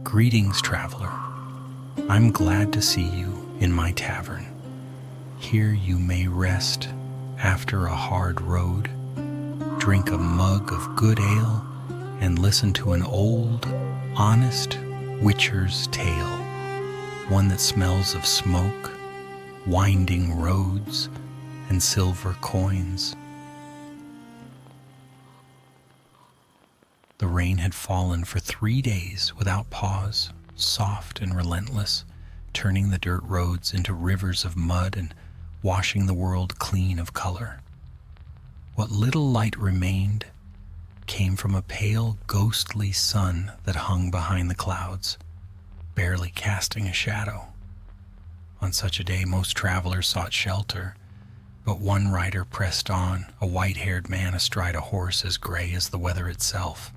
Greetings, traveler. I'm glad to see you in my tavern. Here you may rest after a hard road, drink a mug of good ale, and listen to an old, honest witcher's tale, one that smells of smoke, winding roads, and silver coins. The rain had fallen for 3 days without pause, soft and relentless, turning the dirt roads into rivers of mud and washing the world clean of color. What little light remained came from a pale, ghostly sun that hung behind the clouds, barely casting a shadow. On such a day, most travelers sought shelter, but one rider pressed on, a white-haired man astride a horse as gray as the weather itself.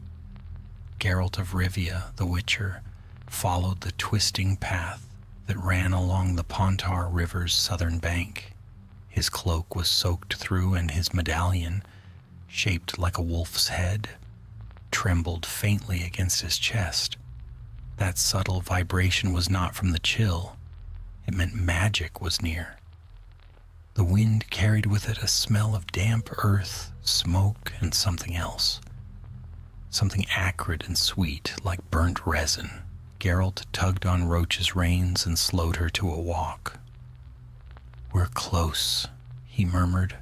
Geralt of Rivia, the Witcher, followed the twisting path that ran along the Pontar River's southern bank. His cloak was soaked through, and his medallion, shaped like a wolf's head, trembled faintly against his chest. That subtle vibration was not from the chill. It meant magic was near. The wind carried with it a smell of damp earth, smoke, and something else. Something acrid and sweet, like burnt resin. Geralt tugged on Roach's reins and slowed her to a walk. "We're close," he murmured.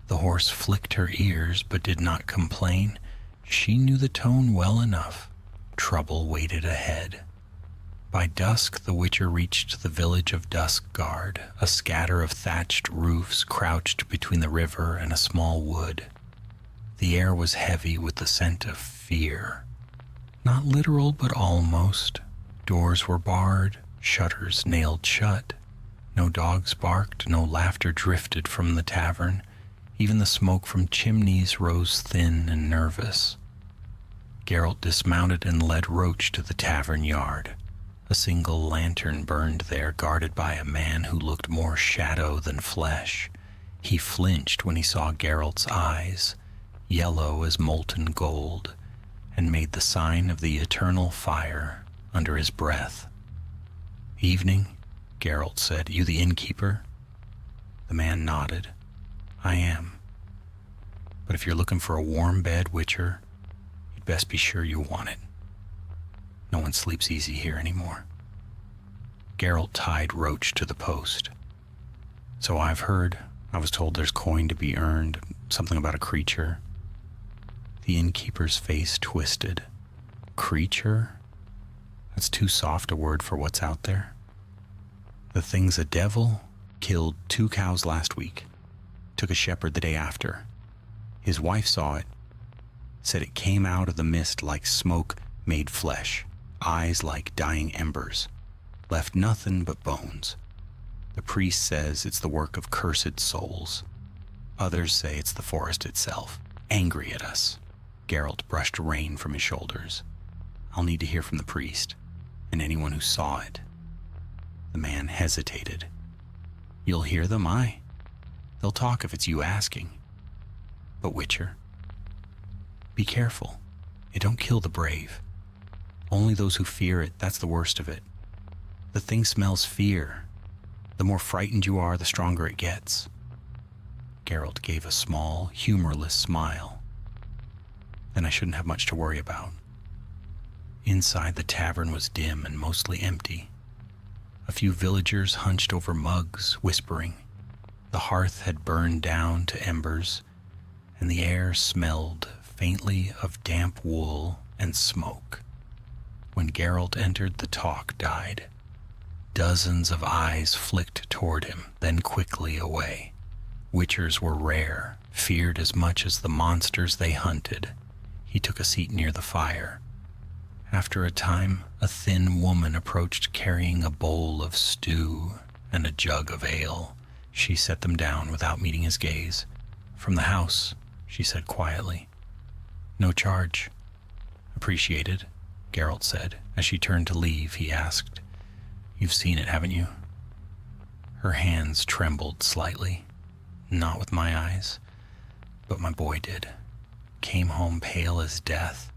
The horse flicked her ears but did not complain. She knew the tone well enough. Trouble waited ahead. By dusk, the Witcher reached the village of Duskguard, a scatter of thatched roofs crouched between the river and a small wood. The air was heavy with the scent of fear. Not literal, but almost. Doors were barred, shutters nailed shut. No dogs barked, no laughter drifted from the tavern. Even the smoke from chimneys rose thin and nervous. Geralt dismounted and led Roach to the tavern yard. A single lantern burned there, guarded by a man who looked more shadow than flesh. He flinched when he saw Geralt's eyes, yellow as molten gold, and made the sign of the eternal fire under his breath. "Evening," Geralt said. "You the innkeeper?" The man nodded. "I am. But if you're looking for a warm bed, Witcher, you'd best be sure you want it. No one sleeps easy here anymore." Geralt tied Roach to the post. "So I've heard. I was told there's coin to be earned, something about a creature." The innkeeper's face twisted. "Creature? That's too soft a word for what's out there. The thing's a devil. Killed 2 cows last week. Took a shepherd the day after. His wife saw it. Said it came out of the mist like smoke made flesh. Eyes like dying embers. Left nothing but bones. The priest says it's the work of cursed souls. Others say it's the forest itself, angry at us." Geralt brushed rain from his shoulders. "I'll need to hear from the priest, and anyone who saw it." The man hesitated. "You'll hear them, aye. They'll talk if it's you asking. But Witcher, be careful. It don't kill the brave. Only those who fear it, that's the worst of it. The thing smells fear. The more frightened you are, the stronger it gets." Geralt gave a small, humorless smile. "Then I shouldn't have much to worry about." Inside, the tavern was dim and mostly empty. A few villagers hunched over mugs, whispering. The hearth had burned down to embers, and the air smelled faintly of damp wool and smoke. When Geralt entered, the talk died. Dozens of eyes flicked toward him, then quickly away. Witchers were rare, feared as much as the monsters they hunted. He took a seat near the fire. After a time, a thin woman approached carrying a bowl of stew and a jug of ale. She set them down without meeting his gaze. "From the house," she said quietly. "No charge." "Appreciated," Geralt said. As she turned to leave, he asked, "You've seen it, haven't you?" Her hands trembled slightly. "Not with my eyes, but my boy did. Came home pale as death.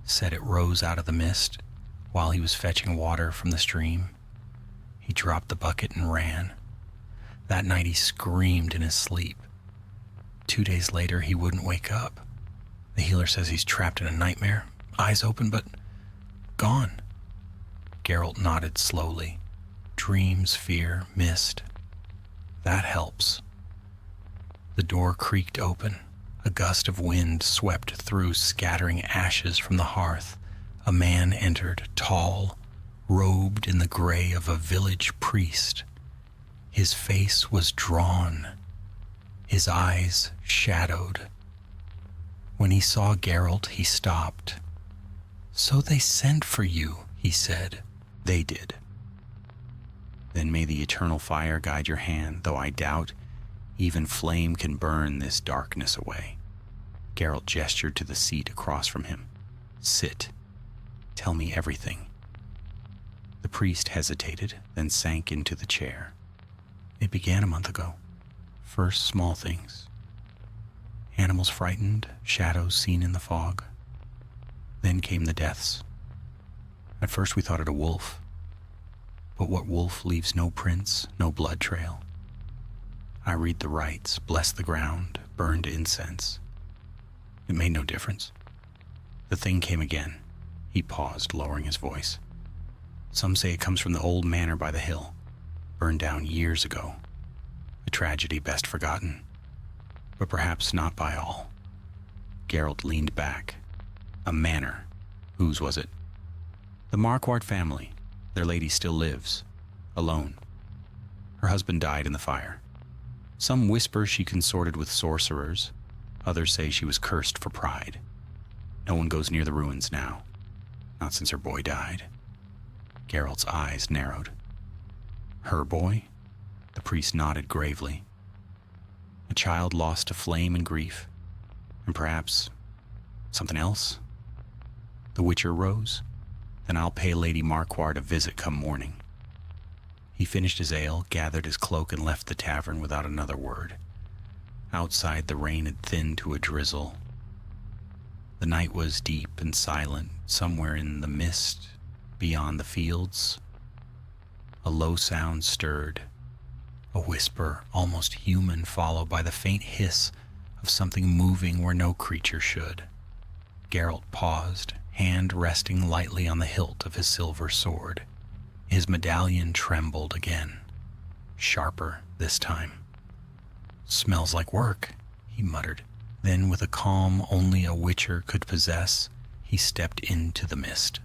Said it rose out of the mist, While he was fetching water from the stream, he dropped the bucket and ran. That night he screamed in his sleep. 2 days later, he wouldn't wake up. The healer says he's trapped in a nightmare, eyes open but gone. Geralt nodded slowly. Dreams, fear, mist. That helps. The door creaked open. A gust of wind swept through, scattering ashes from the hearth. A man entered, tall, robed in the gray of a village priest. His face was drawn, his eyes shadowed. When he saw Geralt, he stopped. "So they sent for you," he said. "They did." "Then may the eternal fire guide your hand, though I doubt even flame can burn this darkness away." Geralt gestured to the seat across from him. "Sit. Tell me everything." The priest hesitated, then sank into the chair. "It began a month ago. First small things. Animals frightened, shadows seen in the fog. Then came the deaths. At first we thought it a wolf. But what wolf leaves no prints, no blood trail? I read the rites, blessed the ground, burned incense. It made no difference. The thing came again." He paused, lowering his voice. "Some say it comes from the old manor by the hill, burned down years ago. A tragedy best forgotten, but perhaps not by all." Geralt leaned back. "A manor. Whose was it?" "The Marquardt family. Their lady still lives, alone. Her husband died in the fire. Some whisper she consorted with sorcerers. Others say she was cursed for pride. No one goes near the ruins now, not since her boy died." Geralt's eyes narrowed. "Her boy?" The priest nodded gravely. "A child lost to flame and grief, and perhaps something else." The Witcher rose. "Then I'll pay Lady Marquardt a visit come morning." He finished his ale, gathered his cloak, and left the tavern without another word. Outside, the rain had thinned to a drizzle. The night was deep and silent. Somewhere in the mist, beyond the fields, a low sound stirred. A whisper, almost human, followed by the faint hiss of something moving where no creature should. Geralt paused, hand resting lightly on the hilt of his silver sword. His medallion trembled again, sharper this time. "Smells like work," he muttered. Then, with a calm only a Witcher could possess, he stepped into the mist.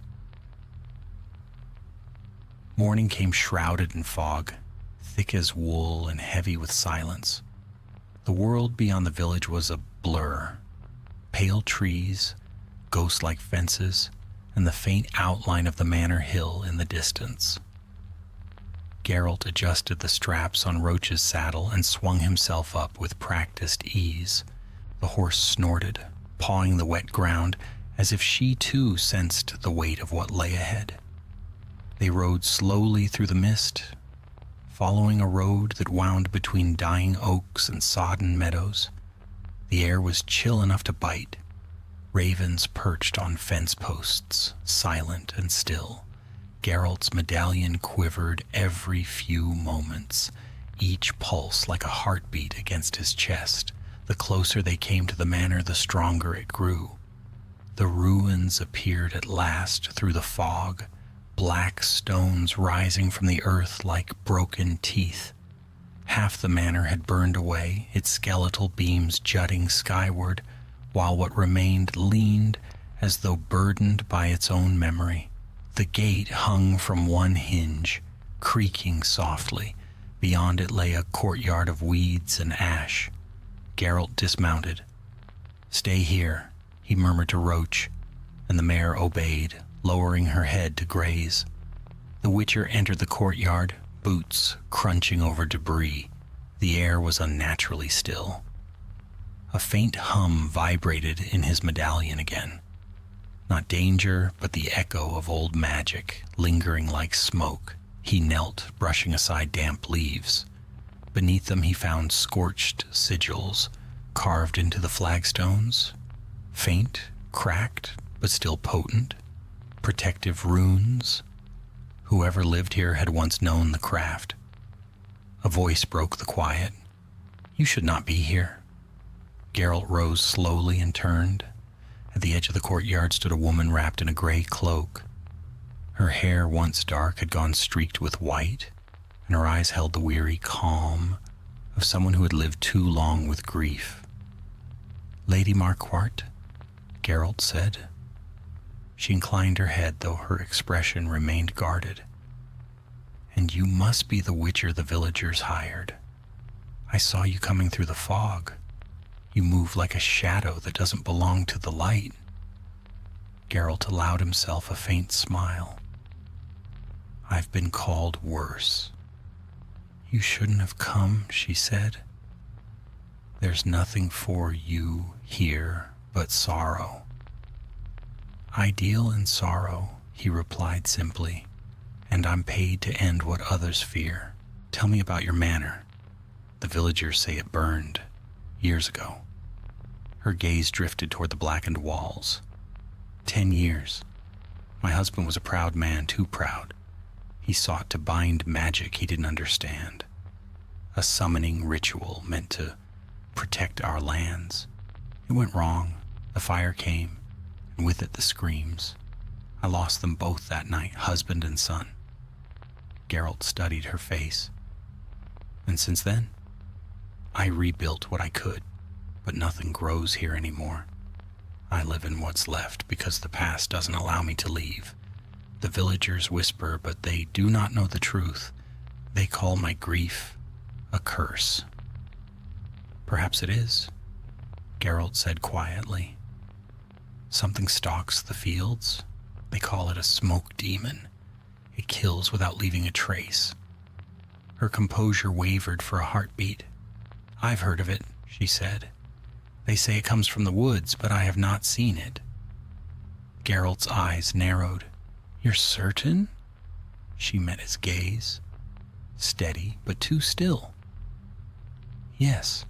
Morning came shrouded in fog, thick as wool and heavy with silence. The world beyond the village was a blur. Pale trees, ghost-like fences, and the faint outline of the manor hill in the distance. Geralt adjusted the straps on Roach's saddle and swung himself up with practiced ease. The horse snorted, pawing the wet ground, as if she too sensed the weight of what lay ahead. They rode slowly through the mist, following a road that wound between dying oaks and sodden meadows. The air was chill enough to bite. Ravens perched on fence posts, silent and still. Geralt's medallion quivered every few moments, each pulse like a heartbeat against his chest. The closer they came to the manor, the stronger it grew. The ruins appeared at last through the fog, black stones rising from the earth like broken teeth. Half the manor had burned away, its skeletal beams jutting skyward, while what remained leaned as though burdened by its own memory. The gate hung from one hinge, creaking softly. Beyond it lay a courtyard of weeds and ash. Geralt dismounted. "Stay here," he murmured to Roach, and the mare obeyed, lowering her head to graze. The Witcher entered the courtyard, boots crunching over debris. The air was unnaturally still. A faint hum vibrated in his medallion again. Not danger, but the echo of old magic, lingering like smoke. He knelt, brushing aside damp leaves. Beneath them he found scorched sigils, carved into the flagstones. Faint, cracked, but still potent. Protective runes? Whoever lived here had once known the craft. A voice broke the quiet. You should not be here. Geralt rose slowly and turned. At the edge of the courtyard stood a woman wrapped in a gray cloak. Her hair, once dark, had gone streaked with white, and her eyes held the weary calm of someone who had lived too long with grief. Lady Marquardt, Geralt said. She inclined her head, though her expression remained guarded. And you must be the witcher the villagers hired. I saw you coming through the fog. You move like a shadow that doesn't belong to the light. Geralt allowed himself a faint smile. I've been called worse. You shouldn't have come, she said. There's nothing for you here but sorrow. I deal in sorrow, he replied simply, and I'm paid to end what others fear. Tell me about your manor. The villagers say it burned years ago. Her gaze drifted toward the blackened walls. 10 years. My husband was a proud man, too proud. He sought to bind magic he didn't understand. A summoning ritual meant to protect our lands. It went wrong. The fire came, and with it the screams. I lost them both that night, husband and son. Geralt studied her face. And since then, I rebuilt what I could, but nothing grows here anymore. I live in what's left because the past doesn't allow me to leave. The villagers whisper, but they do not know the truth. They call my grief a curse. Perhaps it is, Geralt said quietly. Something stalks the fields. They call it a smoke demon. It kills without leaving a trace. Her composure wavered for a heartbeat. I've heard of it, she said. They say it comes from the woods, but I have not seen it. Geralt's eyes narrowed. You're certain? She met his gaze. Steady, but too still. Yes.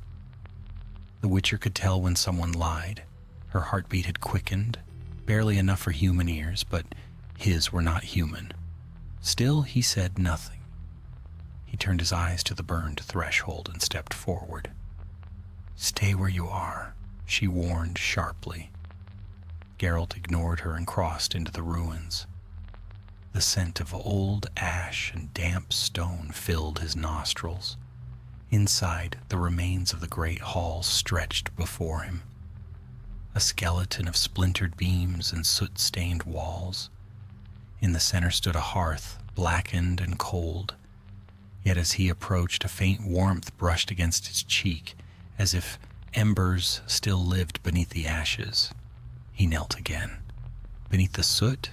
The Witcher could tell when someone lied. Her heartbeat had quickened, barely enough for human ears, but his were not human. Still, he said nothing. He turned his eyes to the burned threshold and stepped forward. Stay where you are, she warned sharply. Geralt ignored her and crossed into the ruins. The scent of old ash and damp stone filled his nostrils. Inside, the remains of the great hall stretched before him. A skeleton of splintered beams and soot-stained walls. In the center stood a hearth, blackened and cold. Yet as he approached, a faint warmth brushed against his cheek, as if embers still lived beneath the ashes. He knelt again. Beneath the soot,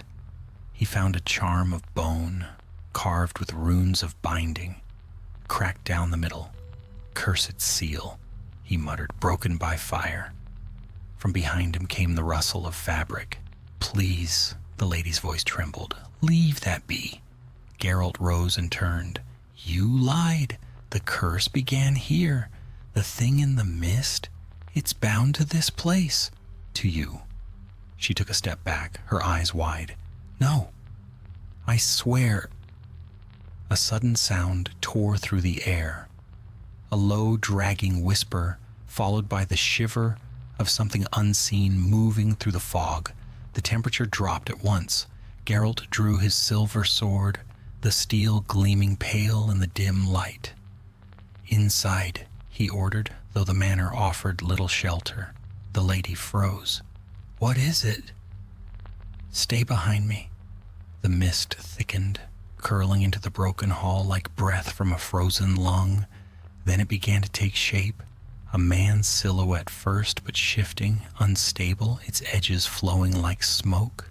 he found a charm of bone, carved with runes of binding, cracked down the middle. Cursed seal, he muttered, broken by fire. From behind him came the rustle of fabric. Please, the lady's voice trembled. Leave that be. Geralt rose and turned. You lied. The curse began here. The thing in the mist, it's bound to this place. To you. She took a step back, her eyes wide. No, I swear. A sudden sound tore through the air. A low, dragging whisper, followed by the shiver of something unseen moving through the fog. The temperature dropped at once. Geralt drew his silver sword, the steel gleaming pale in the dim light. Inside, he ordered, though the manor offered little shelter. The lady froze. What is it? Stay behind me. The mist thickened, curling into the broken hall like breath from a frozen lung. Then it began to take shape, a man's silhouette first, but shifting, unstable, its edges flowing like smoke.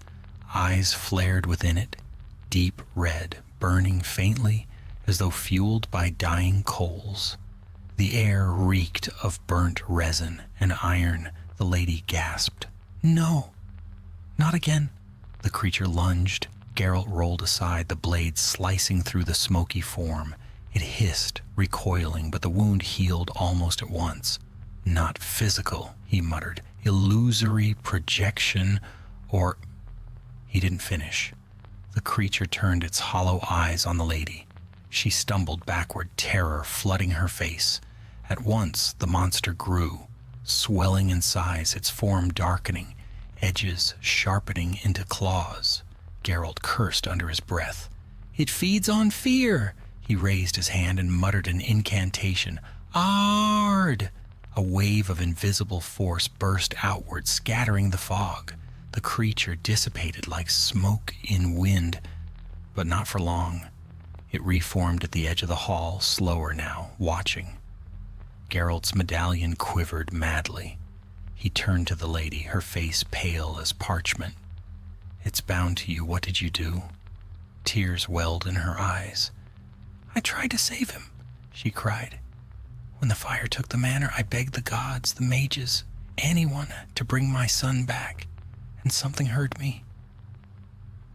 Eyes flared within it, deep red, burning faintly, as though fueled by dying coals. The air reeked of burnt resin and iron. The lady gasped. No, not again. The creature lunged. Geralt rolled aside, the blade slicing through the smoky form. It hissed, recoiling, but the wound healed almost at once. Not physical, he muttered. Illusory projection, or... He didn't finish. The creature turned its hollow eyes on the lady. She stumbled backward, terror flooding her face. At once, the monster grew, swelling in size, its form darkening, edges sharpening into claws. Geralt cursed under his breath. "It feeds on fear!" He raised his hand and muttered an incantation. "Ard!" A wave of invisible force burst outward, scattering the fog. The creature dissipated like smoke in wind, but not for long. It reformed at the edge of the hall, slower now, watching. Geralt's medallion quivered madly. He turned to the lady, her face pale as parchment. "It's bound to you. What did you do?" Tears welled in her eyes. "I tried to save him," she cried. "When the fire took the manor, I begged the gods, the mages, anyone to bring my son back, and something heard me.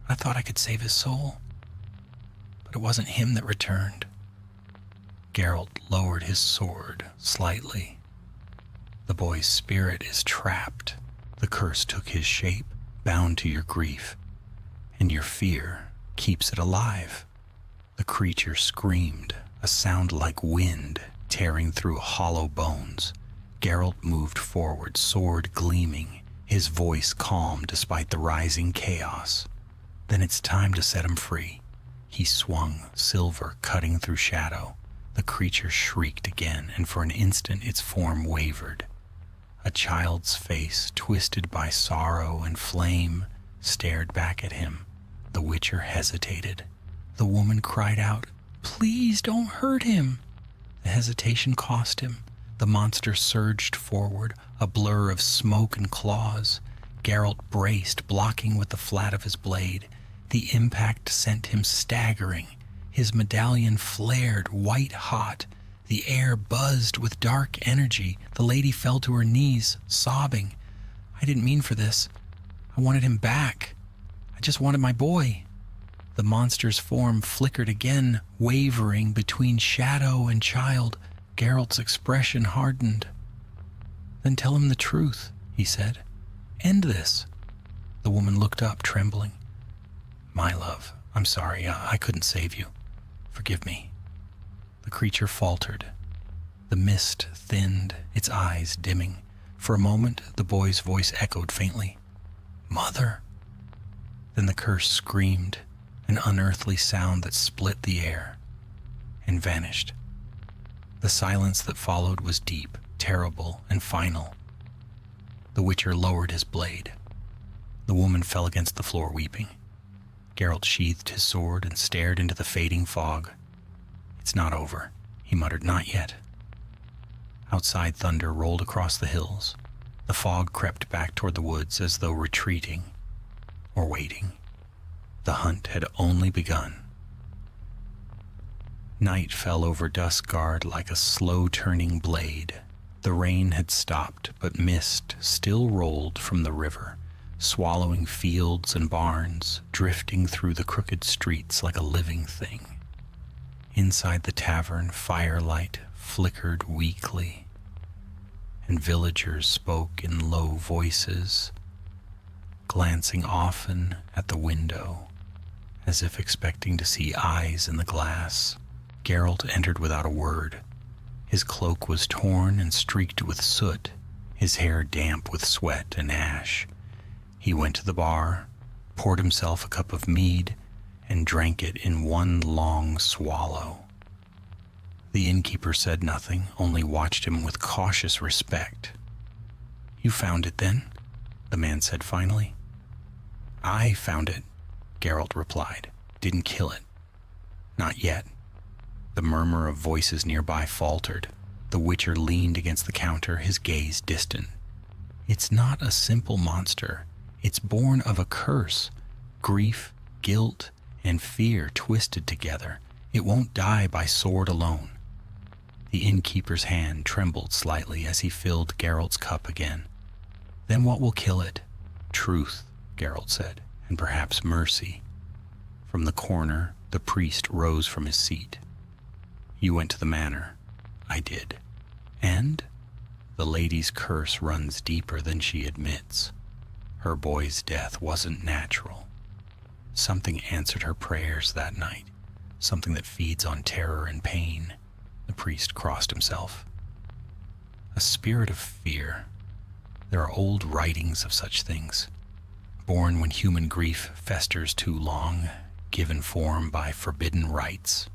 I thought I could save his soul, but it wasn't him that returned." Geralt lowered his sword slightly. "The boy's spirit is trapped. The curse took his shape, bound to your grief, and your fear keeps it alive." The creature screamed, a sound like wind tearing through hollow bones. Geralt moved forward, sword gleaming, his voice calm despite the rising chaos. "Then it's time to set him free." He swung, silver cutting through shadow. The creature shrieked again, and for an instant its form wavered. A child's face, twisted by sorrow and flame, stared back at him. The Witcher hesitated. The woman cried out, "Please don't hurt him." The hesitation cost him. The monster surged forward, a blur of smoke and claws. Geralt braced, blocking with the flat of his blade. The impact sent him staggering. His medallion flared white hot. The air buzzed with dark energy. The lady fell to her knees, sobbing. "I didn't mean for this. I wanted him back. I just wanted my boy." The monster's form flickered again, wavering between shadow and child. Geralt's expression hardened. "Then tell him the truth," he said. "End this." The woman looked up, trembling. "My love, I'm sorry. I couldn't save you. Forgive me." The creature faltered. The mist thinned, its eyes dimming. For a moment, the boy's voice echoed faintly. "Mother." Then the curse screamed, an unearthly sound that split the air, and vanished. The silence that followed was deep, terrible, and final. The Witcher lowered his blade. The woman fell against the floor, weeping. Geralt sheathed his sword and stared into the fading fog. "It's not over," he muttered. "Not yet." Outside, thunder rolled across the hills. The fog crept back toward the woods as though retreating or waiting. The hunt had only begun. Night fell over Duskguard like a slow-turning blade. The rain had stopped, but mist still rolled from the river, swallowing fields and barns, drifting through the crooked streets like a living thing. Inside the tavern, firelight flickered weakly, and villagers spoke in low voices, glancing often at the window, as if expecting to see eyes in the glass. Geralt entered without a word. His cloak was torn and streaked with soot, his hair damp with sweat and ash. He went to the bar, poured himself a cup of mead, and drank it in one long swallow. The innkeeper said nothing, only watched him with cautious respect. "You found it, then?" the man said finally. "I found it," Geralt replied. "Didn't kill it. Not yet." The murmur of voices nearby faltered. The Witcher leaned against the counter, his gaze distant. "It's not a simple monster. It's born of a curse. Grief, guilt, and fear twisted together. It won't die by sword alone." The innkeeper's hand trembled slightly as he filled Geralt's cup again. "Then what will kill it?" "Truth," Geralt said, "and perhaps mercy." From the corner, the priest rose from his seat. "You went to the manor." "I did." "And?" "The lady's curse runs deeper than she admits. Her boy's death wasn't natural. Something answered her prayers that night, something that feeds on terror and pain. The priest crossed himself. A spirit of fear. There are old writings of such things, born when human grief festers too long, given form by forbidden rites.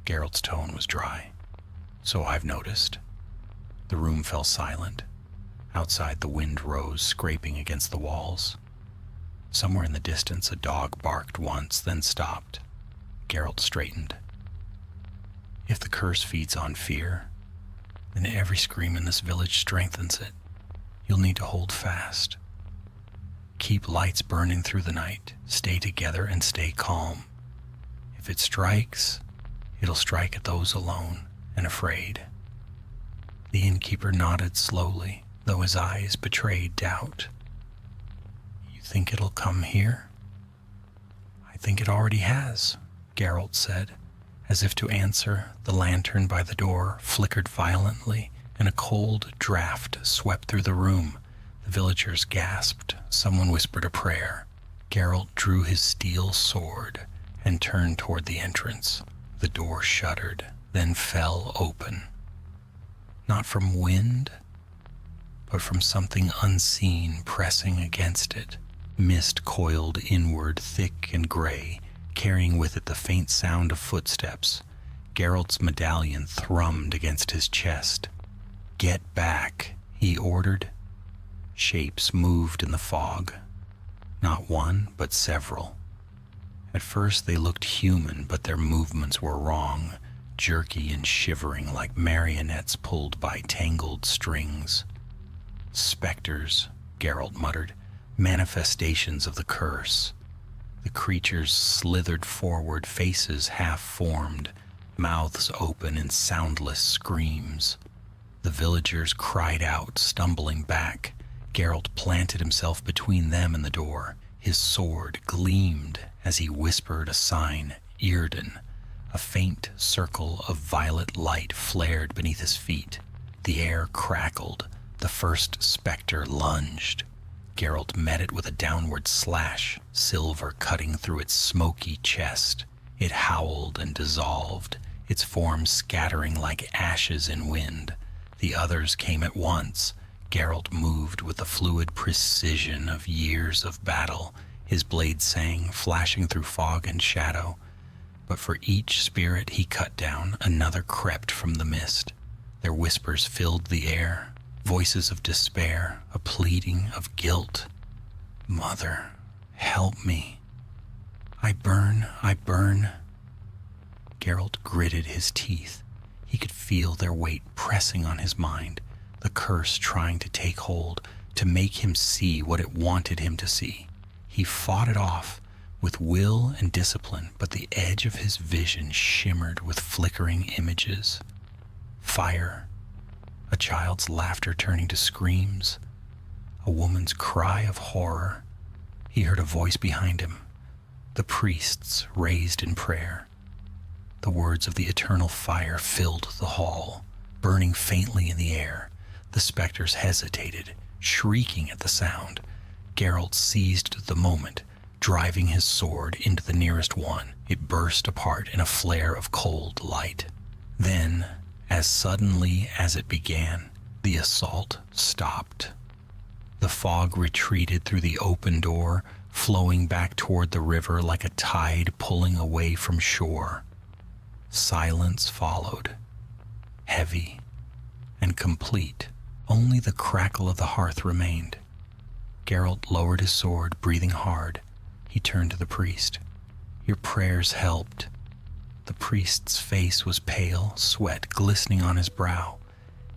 Geralt's tone was dry. So I've noticed. The room fell silent. Outside, the wind rose, scraping against the walls. Somewhere in the distance, a dog barked once, then stopped. Geralt straightened. If the curse feeds on fear, then every scream in this village strengthens it. You'll need to hold fast. Keep lights burning through the night. Stay together and stay calm. If it strikes, it'll strike at those alone and afraid. The innkeeper nodded slowly, though his eyes betrayed doubt. You think it'll come here? I think it already has, Geralt said. As if to answer, the lantern by the door flickered violently, and a cold draft swept through the room. The villagers gasped. Someone whispered a prayer. Geralt drew his steel sword and turned toward the entrance. The door shuddered, then fell open. Not from wind, but from something unseen pressing against it. Mist coiled inward, thick and gray, carrying with it the faint sound of footsteps. Geralt's medallion thrummed against his chest. "Get back," he ordered. Shapes moved in the fog. Not one, but several. At first they looked human, but their movements were wrong, jerky and shivering like marionettes pulled by tangled strings. "Specters," Geralt muttered, "manifestations of the curse." The creatures slithered forward, faces half-formed, mouths open in soundless screams. The villagers cried out, stumbling back. Geralt planted himself between them and the door. His sword gleamed as he whispered a sign, Irden. A faint circle of violet light flared beneath his feet. The air crackled. The first specter lunged. Geralt met it with a downward slash, silver cutting through its smoky chest. It howled and dissolved, its form scattering like ashes in wind. The others came at once. Geralt moved with the fluid precision of years of battle. His blade sang, flashing through fog and shadow. But for each spirit he cut down, another crept from the mist. Their whispers filled the air, voices of despair, a pleading of guilt. "Mother, help me. I burn, I burn." Geralt gritted his teeth. He could feel their weight pressing on his mind, the curse trying to take hold, to make him see what it wanted him to see. He fought it off with will and discipline, but the edge of his vision shimmered with flickering images. Fire, a child's laughter turning to screams, a woman's cry of horror. He heard a voice behind him, the priests raised in prayer. The words of the eternal fire filled the hall, burning faintly in the air. The specters hesitated, shrieking at the sound. Geralt seized the moment, driving his sword into the nearest one. It burst apart in a flare of cold light. Then, as suddenly as it began, the assault stopped. The fog retreated through the open door, flowing back toward the river like a tide pulling away from shore. Silence followed, heavy and complete. Only the crackle of the hearth remained. Geralt lowered his sword, breathing hard. He turned to the priest. "Your prayers helped." The priest's face was pale, sweat glistening on his brow.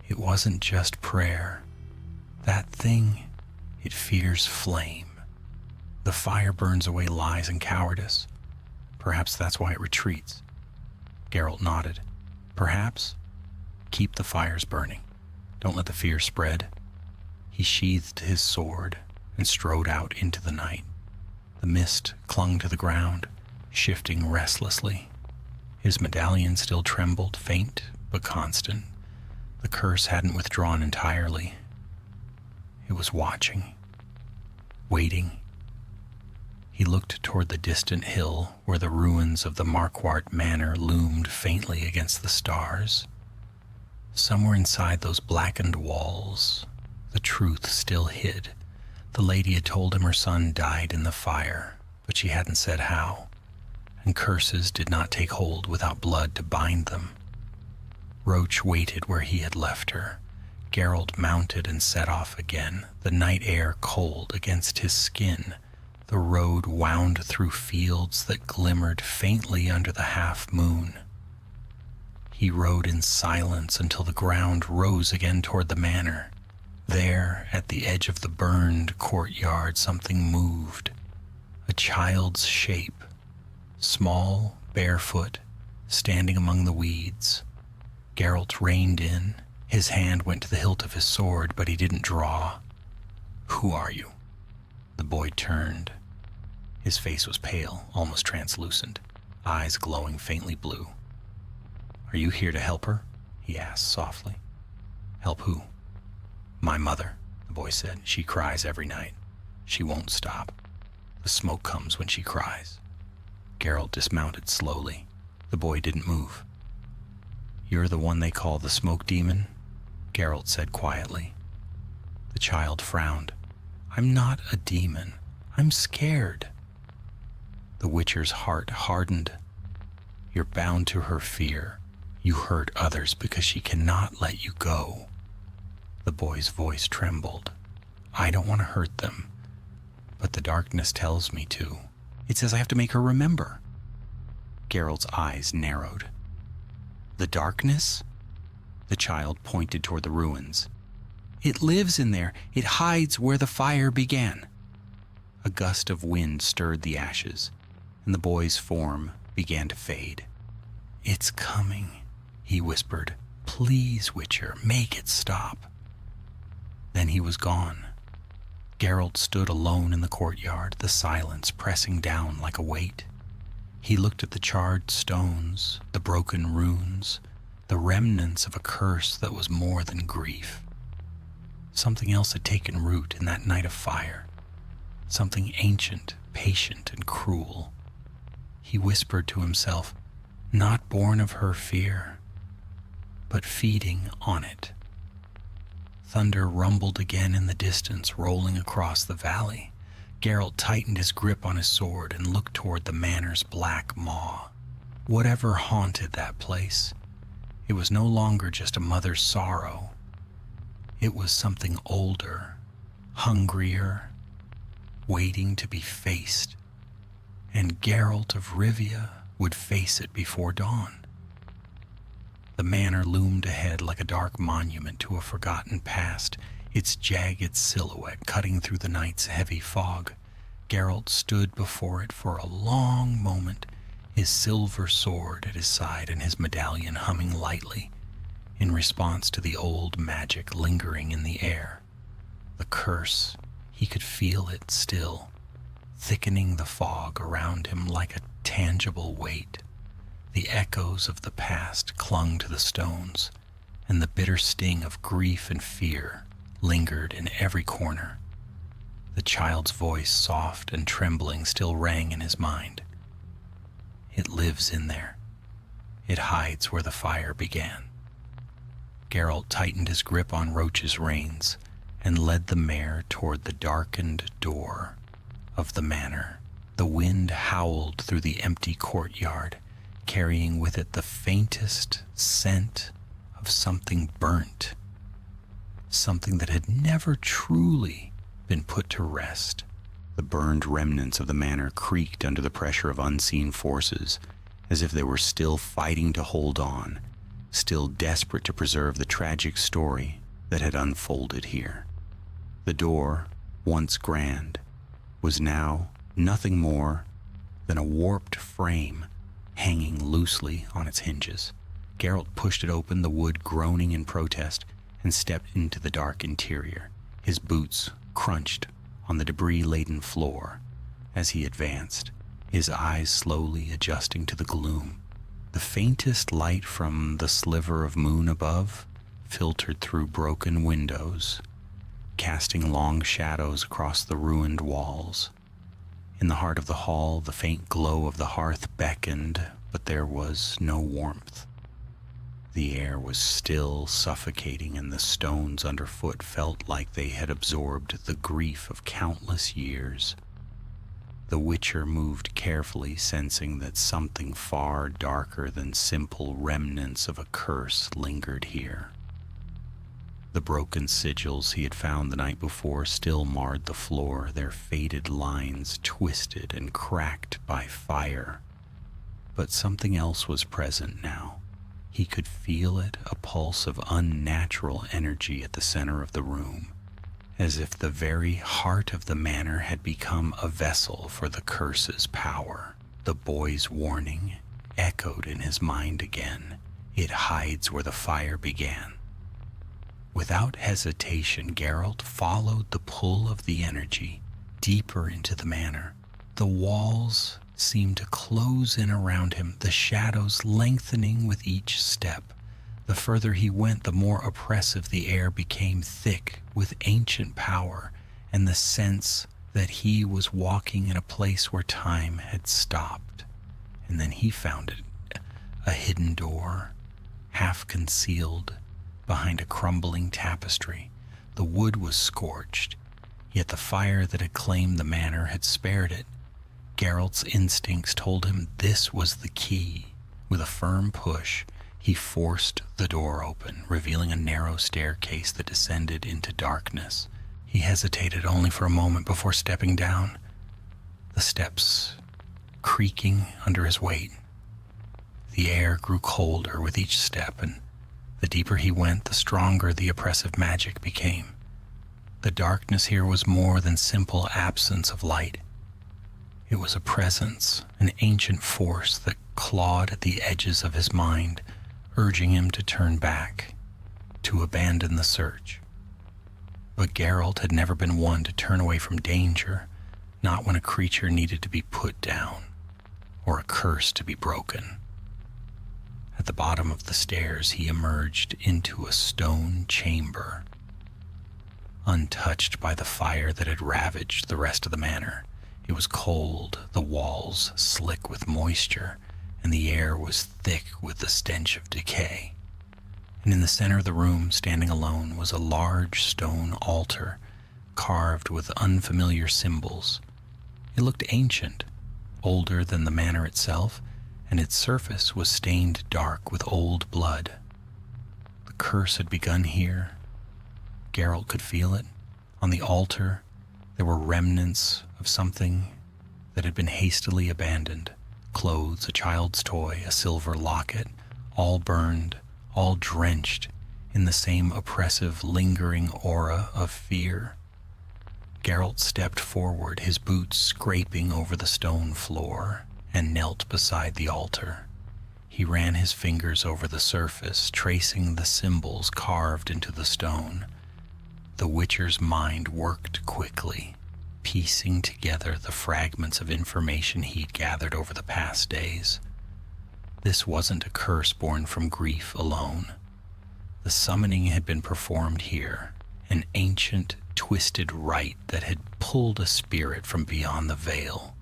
"It wasn't just prayer. That thing, it fears flame. The fire burns away lies and cowardice. Perhaps that's why it retreats." Geralt nodded. "Perhaps. Keep the fires burning. Don't let the fear spread." He sheathed his sword and strode out into the night. The mist clung to the ground, shifting restlessly. His medallion still trembled, faint but constant. The curse hadn't withdrawn entirely. It was watching, waiting. He looked toward the distant hill where the ruins of the Marquardt Manor loomed faintly against the stars. Somewhere inside those blackened walls, the truth still hid. The lady had told him her son died in the fire, but she hadn't said how, and curses did not take hold without blood to bind them. Roach waited where he had left her. Geralt mounted and set off again, the night air cold against his skin. The road wound through fields that glimmered faintly under the half-moon. He rode in silence until the ground rose again toward the manor. There, at the edge of the burned courtyard, something moved. A child's shape, small, barefoot, standing among the weeds. Geralt reined in. His hand went to the hilt of his sword, but he didn't draw. "Who are you?" The boy turned. His face was pale, almost translucent, eyes glowing faintly blue. "Are you here to help her?" he asked softly. "Help who?" "My mother," the boy said. "She cries every night. She won't stop. The smoke comes when she cries." Geralt dismounted slowly. The boy didn't move. "You're the one they call the smoke demon?" Geralt said quietly. The child frowned. "I'm not a demon. I'm scared." The Witcher's heart hardened. "You're bound to her fear. You hurt others because she cannot let you go." The boy's voice trembled. "I don't want to hurt them, but the darkness tells me to. It says I have to make her remember." Geralt's eyes narrowed. "The darkness?" The child pointed toward the ruins. "It lives in there. It hides where the fire began." A gust of wind stirred the ashes, and the boy's form began to fade. "It's coming," he whispered. "Please, Witcher, make it stop." Then he was gone. Geralt stood alone in the courtyard, the silence pressing down like a weight. He looked at the charred stones, the broken runes, the remnants of a curse that was more than grief. Something else had taken root in that night of fire, something ancient, patient, and cruel. He whispered to himself, not born of her fear, but feeding on it. Thunder rumbled again in the distance, rolling across the valley. Geralt tightened his grip on his sword and looked toward the manor's black maw. Whatever haunted that place, it was no longer just a mother's sorrow. It was something older, hungrier, waiting to be faced. And Geralt of Rivia would face it before dawn. The manor loomed ahead like a dark monument to a forgotten past, its jagged silhouette cutting through the night's heavy fog. Geralt stood before it for a long moment, his silver sword at his side and his medallion humming lightly, in response to the old magic lingering in the air. The curse, he could feel it still, thickening the fog around him like a tangible weight. The echoes of the past clung to the stones, and the bitter sting of grief and fear lingered in every corner. The child's voice, soft and trembling, still rang in his mind. It lives in there. It hides where the fire began. Geralt tightened his grip on Roach's reins and led the mare toward the darkened door of the manor. The wind howled through the empty courtyard, carrying with it the faintest scent of something burnt, something that had never truly been put to rest. The burned remnants of the manor creaked under the pressure of unseen forces, as if they were still fighting to hold on, still desperate to preserve the tragic story that had unfolded here. The door, once grand, was now nothing more than a warped frame hanging loosely on its hinges. Geralt pushed it open, the wood groaning in protest, and stepped into the dark interior. His boots crunched on the debris-laden floor as he advanced, his eyes slowly adjusting to the gloom. The faintest light from the sliver of moon above filtered through broken windows, casting long shadows across the ruined walls. In the heart of the hall, the faint glow of the hearth beckoned, but there was no warmth. The air was still, suffocating, and the stones underfoot felt like they had absorbed the grief of countless years. The Witcher moved carefully, sensing that something far darker than simple remnants of a curse lingered here. The broken sigils he had found the night before still marred the floor, their faded lines twisted and cracked by fire. But something else was present now. He could feel it, a pulse of unnatural energy at the center of the room, as if the very heart of the manor had become a vessel for the curse's power. The boy's warning echoed in his mind again. It hides where the fire began. Without hesitation, Geralt followed the pull of the energy deeper into the manor. The walls seemed to close in around him, the shadows lengthening with each step. The further he went, the more oppressive the air became, thick with ancient power and the sense that he was walking in a place where time had stopped. And then he found it, a hidden door, half concealed behind a crumbling tapestry. The wood was scorched, yet the fire that had claimed the manor had spared it. Geralt's instincts told him this was the key. With a firm push, he forced the door open, revealing a narrow staircase that descended into darkness. He hesitated only for a moment before stepping down, the steps creaking under his weight. The air grew colder with each step, and the deeper he went, the stronger the oppressive magic became. The darkness here was more than simple absence of light. It was a presence, an ancient force that clawed at the edges of his mind, urging him to turn back, to abandon the search. But Geralt had never been one to turn away from danger, not when a creature needed to be put down, or a curse to be broken. At the bottom of the stairs, he emerged into a stone chamber, untouched by the fire that had ravaged the rest of the manor. It was cold, the walls slick with moisture, and the air was thick with the stench of decay. And in the center of the room, standing alone, was a large stone altar carved with unfamiliar symbols. It looked ancient, older than the manor itself, and its surface was stained dark with old blood. The curse had begun here. Geralt could feel it. On the altar, there were remnants of something that had been hastily abandoned. Clothes, a child's toy, a silver locket, all burned, all drenched in the same oppressive, lingering aura of fear. Geralt stepped forward, his boots scraping over the stone floor, and knelt beside the altar. He ran his fingers over the surface, tracing the symbols carved into the stone. The Witcher's mind worked quickly, piecing together the fragments of information he'd gathered over the past days. This wasn't a curse born from grief alone. The summoning had been performed here, an ancient, twisted rite that had pulled a spirit from beyond the veil.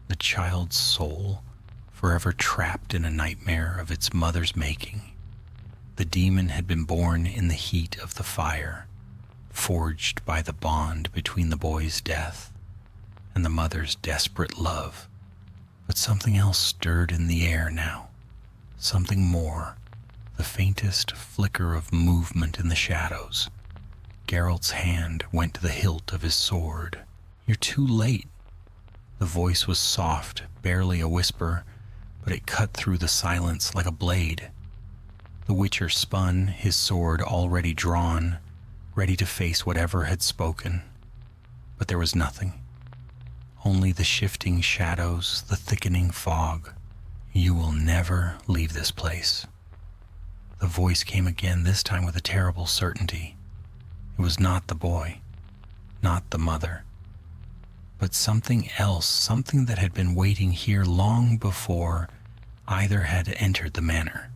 The child's soul, forever trapped in a nightmare of its mother's making. The demon had been born in the heat of the fire, forged by the bond between the boy's death and the mother's desperate love. But something else stirred in the air now. Something more, the faintest flicker of movement in the shadows. Geralt's hand went to the hilt of his sword. "You're too late." The voice was soft, barely a whisper, but it cut through the silence like a blade. The Witcher spun, his sword already drawn, ready to face whatever had spoken. But there was nothing. Only the shifting shadows, the thickening fog. "You will never leave this place." The voice came again, this time with a terrible certainty. It was not the boy, not the mother, but something else, something that had been waiting here long before either had entered the manor.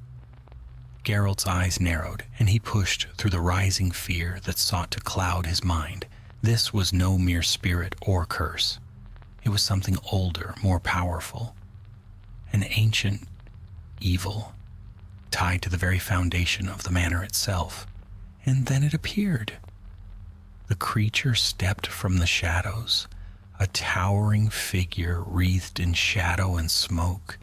Geralt's eyes narrowed, and he pushed through the rising fear that sought to cloud his mind. This was no mere spirit or curse. It was something older, more powerful, an ancient evil tied to the very foundation of the manor itself. And then it appeared. The creature stepped from the shadows, a towering figure wreathed in shadow and smoke,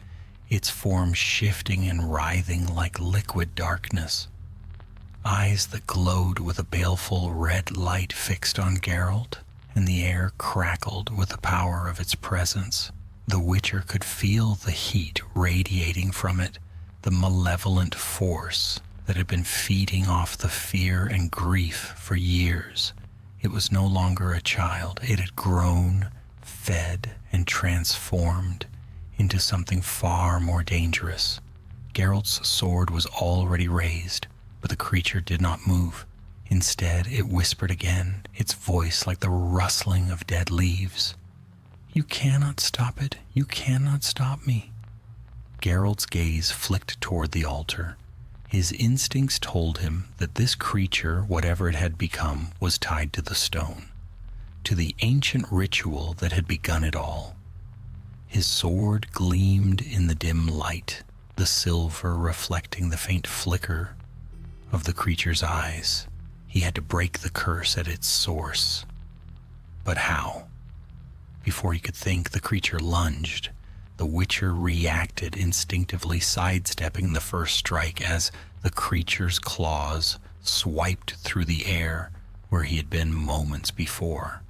its form shifting and writhing like liquid darkness. Eyes that glowed with a baleful red light fixed on Geralt, and the air crackled with the power of its presence. The Witcher could feel the heat radiating from it, the malevolent force that had been feeding off the fear and grief for years. It was no longer a child. It had grown, fed, and transformed into something far more dangerous. Geralt's sword was already raised, but the creature did not move. Instead, it whispered again, its voice like the rustling of dead leaves. "You cannot stop it. You cannot stop me." Geralt's gaze flicked toward the altar. His instincts told him that this creature, whatever it had become, was tied to the stone, to the ancient ritual that had begun it all. His sword gleamed in the dim light, the silver reflecting the faint flicker of the creature's eyes. He had to break the curse at its source. But how? Before he could think, the creature lunged. The Witcher reacted, instinctively sidestepping the first strike as the creature's claws swiped through the air where he had been moments before.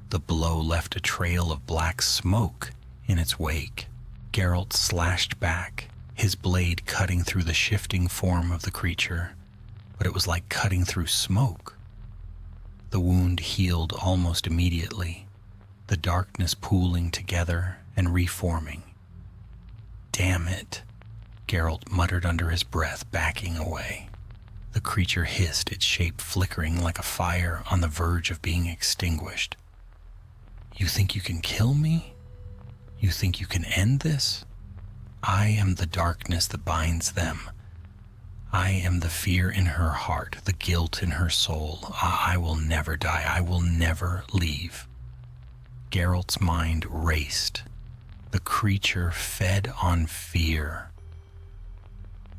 The blow left a trail of black smoke in its wake. Geralt slashed back, his blade cutting through the shifting form of the creature, but it was like cutting through smoke. The wound healed almost immediately, the darkness pooling together and reforming. "Damn it," Geralt muttered under his breath, backing away. The creature hissed, its shape flickering like a fire on the verge of being extinguished. "You think you can kill me? You think you can end this? I am the darkness that binds them. I am the fear in her heart, the guilt in her soul. I will never die. I will never leave." Geralt's mind raced. The creature fed on fear.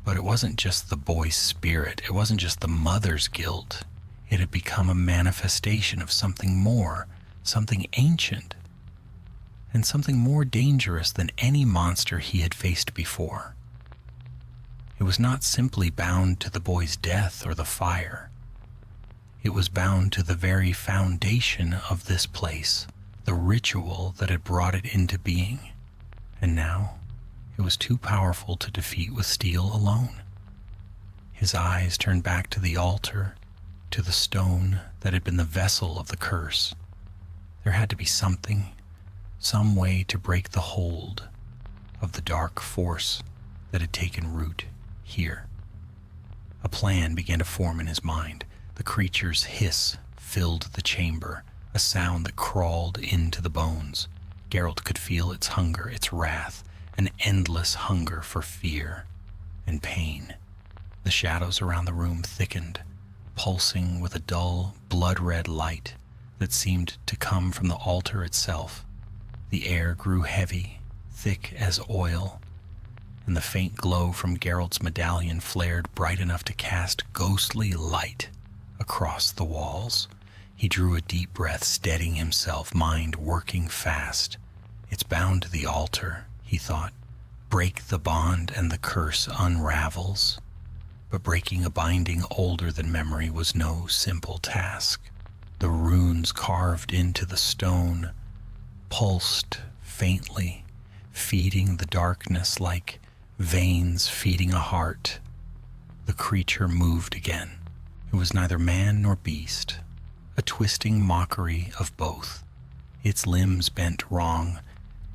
But it wasn't just the boy's spirit. It wasn't just the mother's guilt. It had become a manifestation of something more, something ancient, and something more dangerous than any monster he had faced before. It was not simply bound to the boy's death or the fire. It was bound to the very foundation of this place, the ritual that had brought it into being. And now, it was too powerful to defeat with steel alone. His eyes turned back to the altar, to the stone that had been the vessel of the curse. There had to be something, some way to break the hold of the dark force that had taken root here. A plan began to form in his mind. The creature's hiss filled the chamber, a sound that crawled into the bones. Geralt could feel its hunger, its wrath, an endless hunger for fear and pain. The shadows around the room thickened, pulsing with a dull, blood-red light that seemed to come from the altar itself. The air grew heavy, thick as oil, and the faint glow from Geralt's medallion flared bright enough to cast ghostly light across the walls. He drew a deep breath, steadying himself, mind working fast. "It's bound to the altar," he thought. "Break the bond and the curse unravels." But breaking a binding older than memory was no simple task. The runes carved into the stone pulsed faintly, feeding the darkness like veins feeding a heart. The creature moved again. It was neither man nor beast, a twisting mockery of both. Its limbs bent wrong,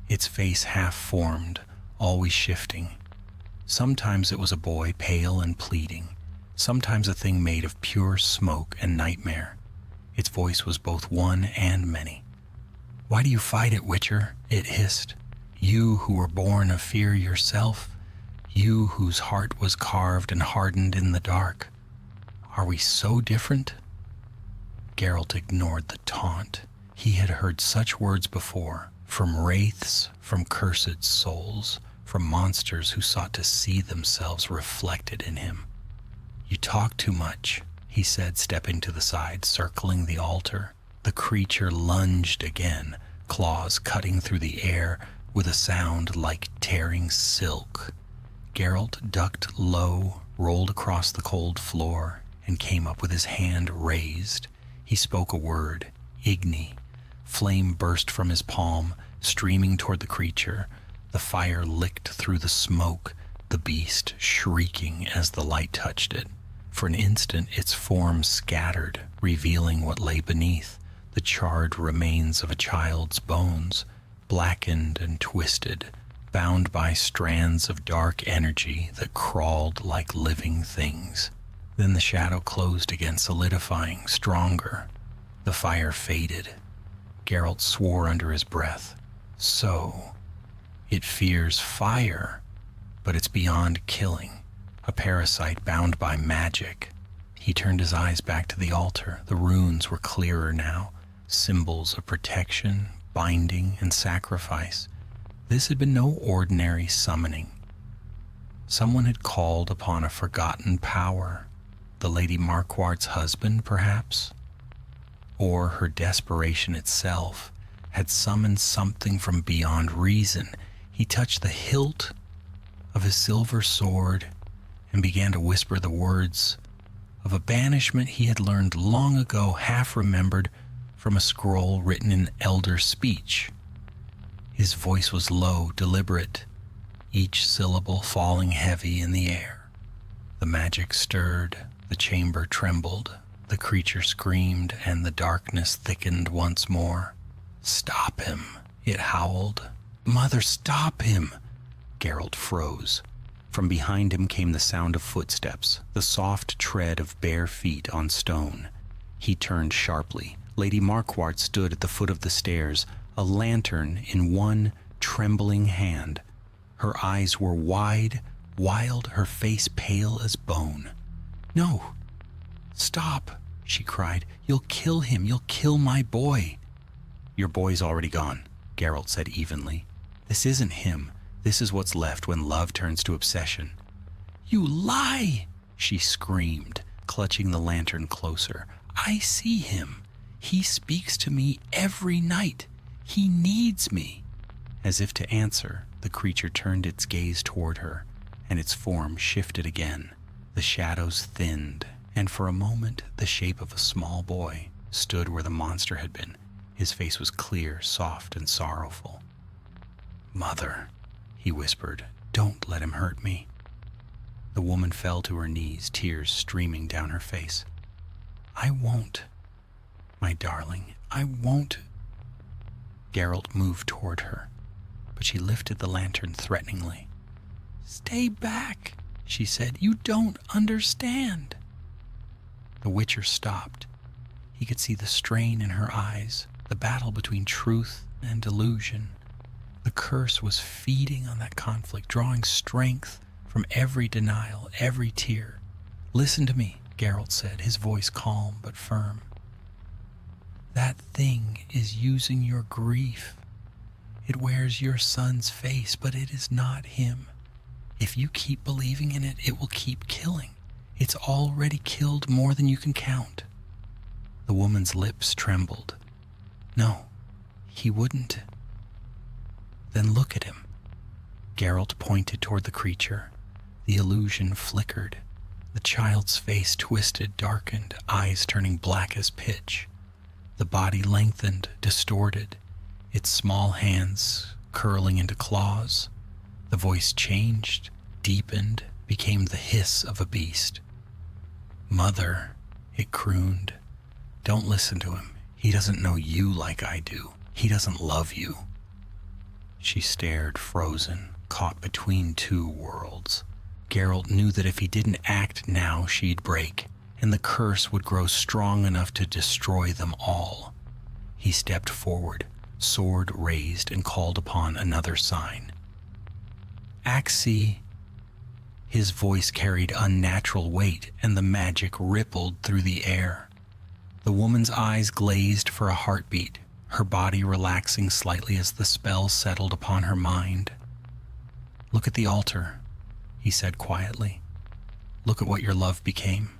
its face half-formed, always shifting. Sometimes it was a boy, pale and pleading, sometimes a thing made of pure smoke and nightmare. Its voice was both one and many. "Why do you fight it, Witcher?" it hissed. "You who were born of fear yourself, you whose heart was carved and hardened in the dark. Are we so different?" Geralt ignored the taunt. He had heard such words before, from wraiths, from cursed souls, from monsters who sought to see themselves reflected in him. "You talk too much," he said, stepping to the side, circling the altar. The creature lunged again, claws cutting through the air with a sound like tearing silk. Geralt ducked low, rolled across the cold floor, and came up with his hand raised. He spoke a word, Igni. Flame burst from his palm, streaming toward the creature. The fire licked through the smoke, the beast shrieking as the light touched it. For an instant its form scattered, revealing what lay beneath, the charred remains of a child's bones, blackened and twisted, bound by strands of dark energy that crawled like living things. Then the shadow closed again, solidifying, stronger. The fire faded. Geralt swore under his breath. So, it fears fire, but it's beyond killing. A parasite bound by magic. He turned his eyes back to the altar. The runes were clearer now, symbols of protection, binding, and sacrifice. This had been no ordinary summoning. Someone had called upon a forgotten power. The Lady Marquardt's husband, perhaps? Or her desperation itself had summoned something from beyond reason. He touched the hilt of his silver sword and began to whisper the words of a banishment he had learned long ago, half remembered from a scroll written in elder speech. His voice was low, deliberate, each syllable falling heavy in the air. The magic stirred, the chamber trembled, the creature screamed, and the darkness thickened once more. "Stop him," it howled. "Mother, stop him!" Geralt froze. From behind him came the sound of footsteps, the soft tread of bare feet on stone. He turned sharply. Lady Marquardt stood at the foot of the stairs, a lantern in one trembling hand. Her eyes were wide, wild, her face pale as bone. "No, stop," she cried. "You'll kill him. You'll kill my boy." "Your boy's already gone," Geralt said evenly. "This isn't him. This is what's left when love turns to obsession." "You lie!" she screamed, clutching the lantern closer. "I see him. He speaks to me every night. He needs me." As if to answer, the creature turned its gaze toward her, and its form shifted again. The shadows thinned, and for a moment the shape of a small boy stood where the monster had been. His face was clear, soft, and sorrowful. "Mother," he whispered, "don't let him hurt me." The woman fell to her knees, tears streaming down her face. "I won't, my darling, I won't." Geralt moved toward her, but she lifted the lantern threateningly. "Stay back," she said. "You don't understand." The Witcher stopped. He could see the strain in her eyes, the battle between truth and delusion. The curse was feeding on that conflict, drawing strength from every denial, every tear. "Listen to me," Geralt said, his voice calm but firm. "That thing is using your grief. It wears your son's face, but it is not him. If you keep believing in it, it will keep killing. It's already killed more than you can count." The woman's lips trembled. "No, he wouldn't." "Then look at him." Geralt pointed toward the creature. The illusion flickered. The child's face twisted, darkened, eyes turning black as pitch. The body lengthened, distorted, its small hands curling into claws. The voice changed, deepened, became the hiss of a beast. "Mother," it crooned, "don't listen to him. He doesn't know you like I do. He doesn't love you." She stared, frozen, caught between two worlds. Geralt knew that if he didn't act now, she'd break, and the curse would grow strong enough to destroy them all. He stepped forward, sword raised, and called upon another sign. "Axii." His voice carried unnatural weight, and the magic rippled through the air. The woman's eyes glazed for a heartbeat. her body relaxing slightly as the spell settled upon her mind. "Look at the altar," he said quietly. "Look at what your love became."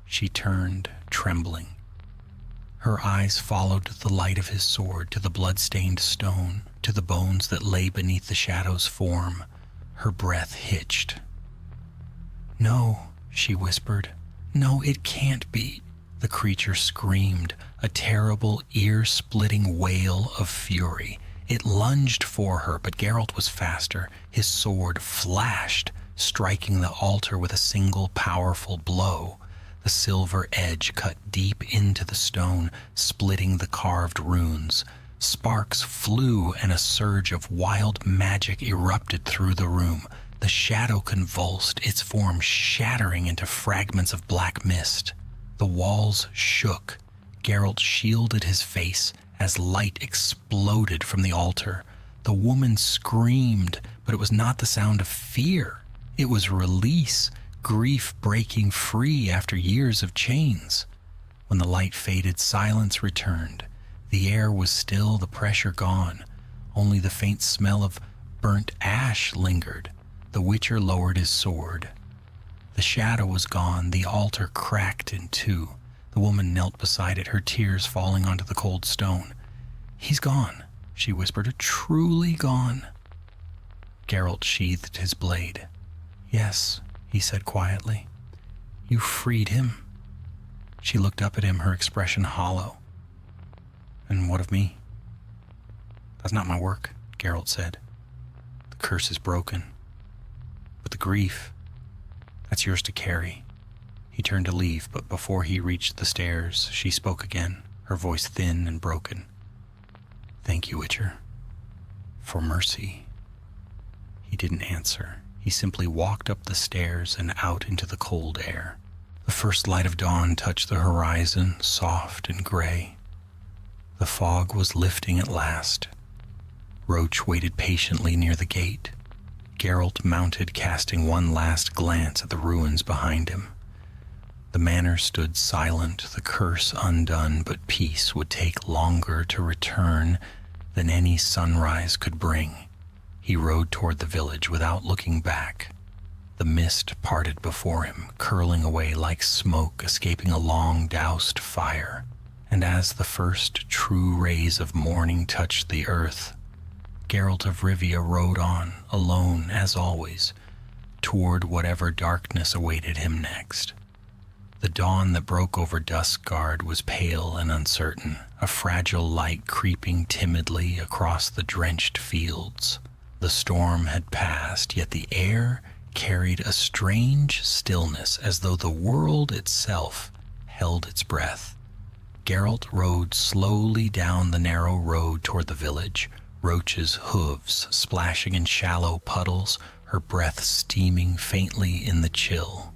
She turned, trembling. Her eyes followed the light of his sword to the blood-stained stone, to the bones that lay beneath the shadow's form. Her breath hitched. "No," she whispered. "No, it can't be." The creature screamed, a terrible, ear-splitting wail of fury. It lunged for her, but Geralt was faster. His sword flashed, striking the altar with a single powerful blow. The silver edge cut deep into the stone, splitting the carved runes. Sparks flew, and a surge of wild magic erupted through the room. The shadow convulsed, its form shattering into fragments of black mist. The walls shook. Geralt shielded his face as light exploded from the altar. The woman screamed, but it was not the sound of fear. It was release, grief breaking free after years of chains. When the light faded, silence returned. The air was still, the pressure gone. Only the faint smell of burnt ash lingered. The Witcher lowered his sword. The shadow was gone. The altar cracked in two. The woman knelt beside it, her tears falling onto the cold stone. "He's gone," she whispered, "truly gone." Geralt sheathed his blade. "Yes," he said quietly. "You freed him." She looked up at him, her expression hollow. "And what of me?" "That's not my work," Geralt said. "The curse is broken. But the grief, that's yours to carry." He turned to leave, but before he reached the stairs, she spoke again, her voice thin and broken. "Thank you, Witcher, for mercy." He didn't answer. He simply walked up the stairs and out into the cold air. The first light of dawn touched the horizon, soft and gray. The fog was lifting at last. Roach waited patiently near the gate. Geralt mounted, casting one last glance at the ruins behind him. The manor stood silent, the curse undone, but peace would take longer to return than any sunrise could bring. He rode toward the village without looking back. The mist parted before him, curling away like smoke escaping a long-doused fire. And as the first true rays of morning touched the earth, Geralt of Rivia rode on, alone as always, toward whatever darkness awaited him next. The dawn that broke over Duskguard was pale and uncertain, a fragile light creeping timidly across the drenched fields. The storm had passed, yet the air carried a strange stillness, as though the world itself held its breath. Geralt rode slowly down the narrow road toward the village, Roach's hooves splashing in shallow puddles, her breath steaming faintly in the chill.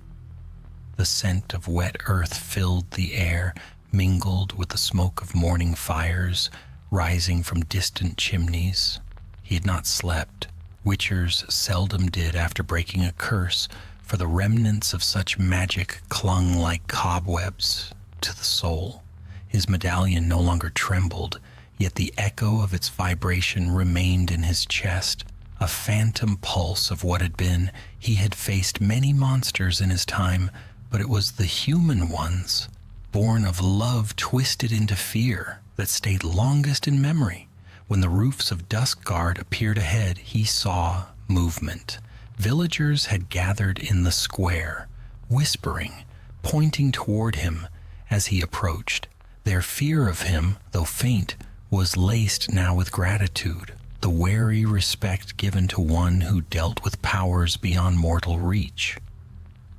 The scent of wet earth filled the air, mingled with the smoke of morning fires rising from distant chimneys. He had not slept. Witchers seldom did after breaking a curse, for the remnants of such magic clung like cobwebs to the soul. His medallion no longer trembled, yet the echo of its vibration remained in his chest, a phantom pulse of what had been. He had faced many monsters in his time, but it was the human ones, born of love twisted into fear, that stayed longest in memory. When the roofs of Duskguard appeared ahead, he saw movement. Villagers had gathered in the square, whispering, pointing toward him as he approached. Their fear of him, though faint, was laced now with gratitude, the wary respect given to one who dealt with powers beyond mortal reach.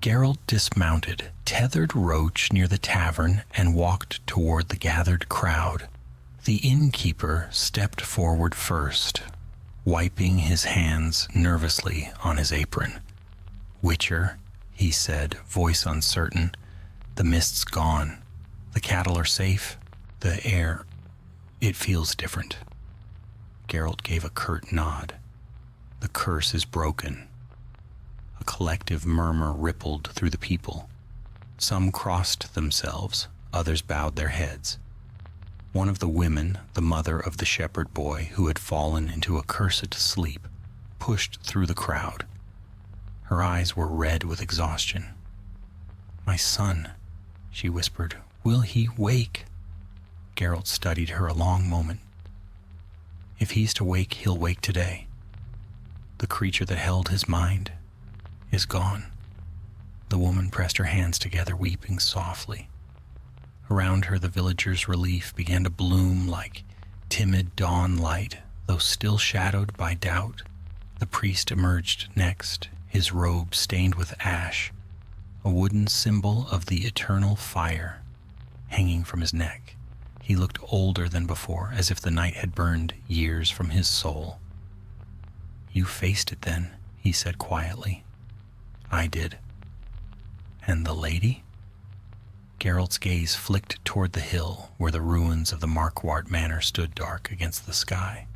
Geralt dismounted, tethered Roach near the tavern, and walked toward the gathered crowd. The innkeeper stepped forward first, wiping his hands nervously on his apron. "Witcher," he said, voice uncertain, "the mist's gone. The cattle are safe. The air, it feels different." Geralt gave a curt nod. "The curse is broken." A collective murmur rippled through the people. Some crossed themselves, others bowed their heads. One of the women, the mother of the shepherd boy who had fallen into a cursed sleep, pushed through the crowd. Her eyes were red with exhaustion. "My son," she whispered, "will he wake?" Geralt studied her a long moment. "If he's to wake, he'll wake today. The creature that held his mind is gone." The woman pressed her hands together, weeping softly. Around her, the villagers' relief began to bloom like timid dawn light, though still shadowed by doubt. The priest emerged next, his robe stained with ash, a wooden symbol of the eternal fire hanging from his neck. He looked older than before, as if the night had burned years from his soul. "You faced it then," he said quietly. "I did." "And the lady?" Geralt's gaze flicked toward the hill where the ruins of the Markwart Manor stood dark against the sky.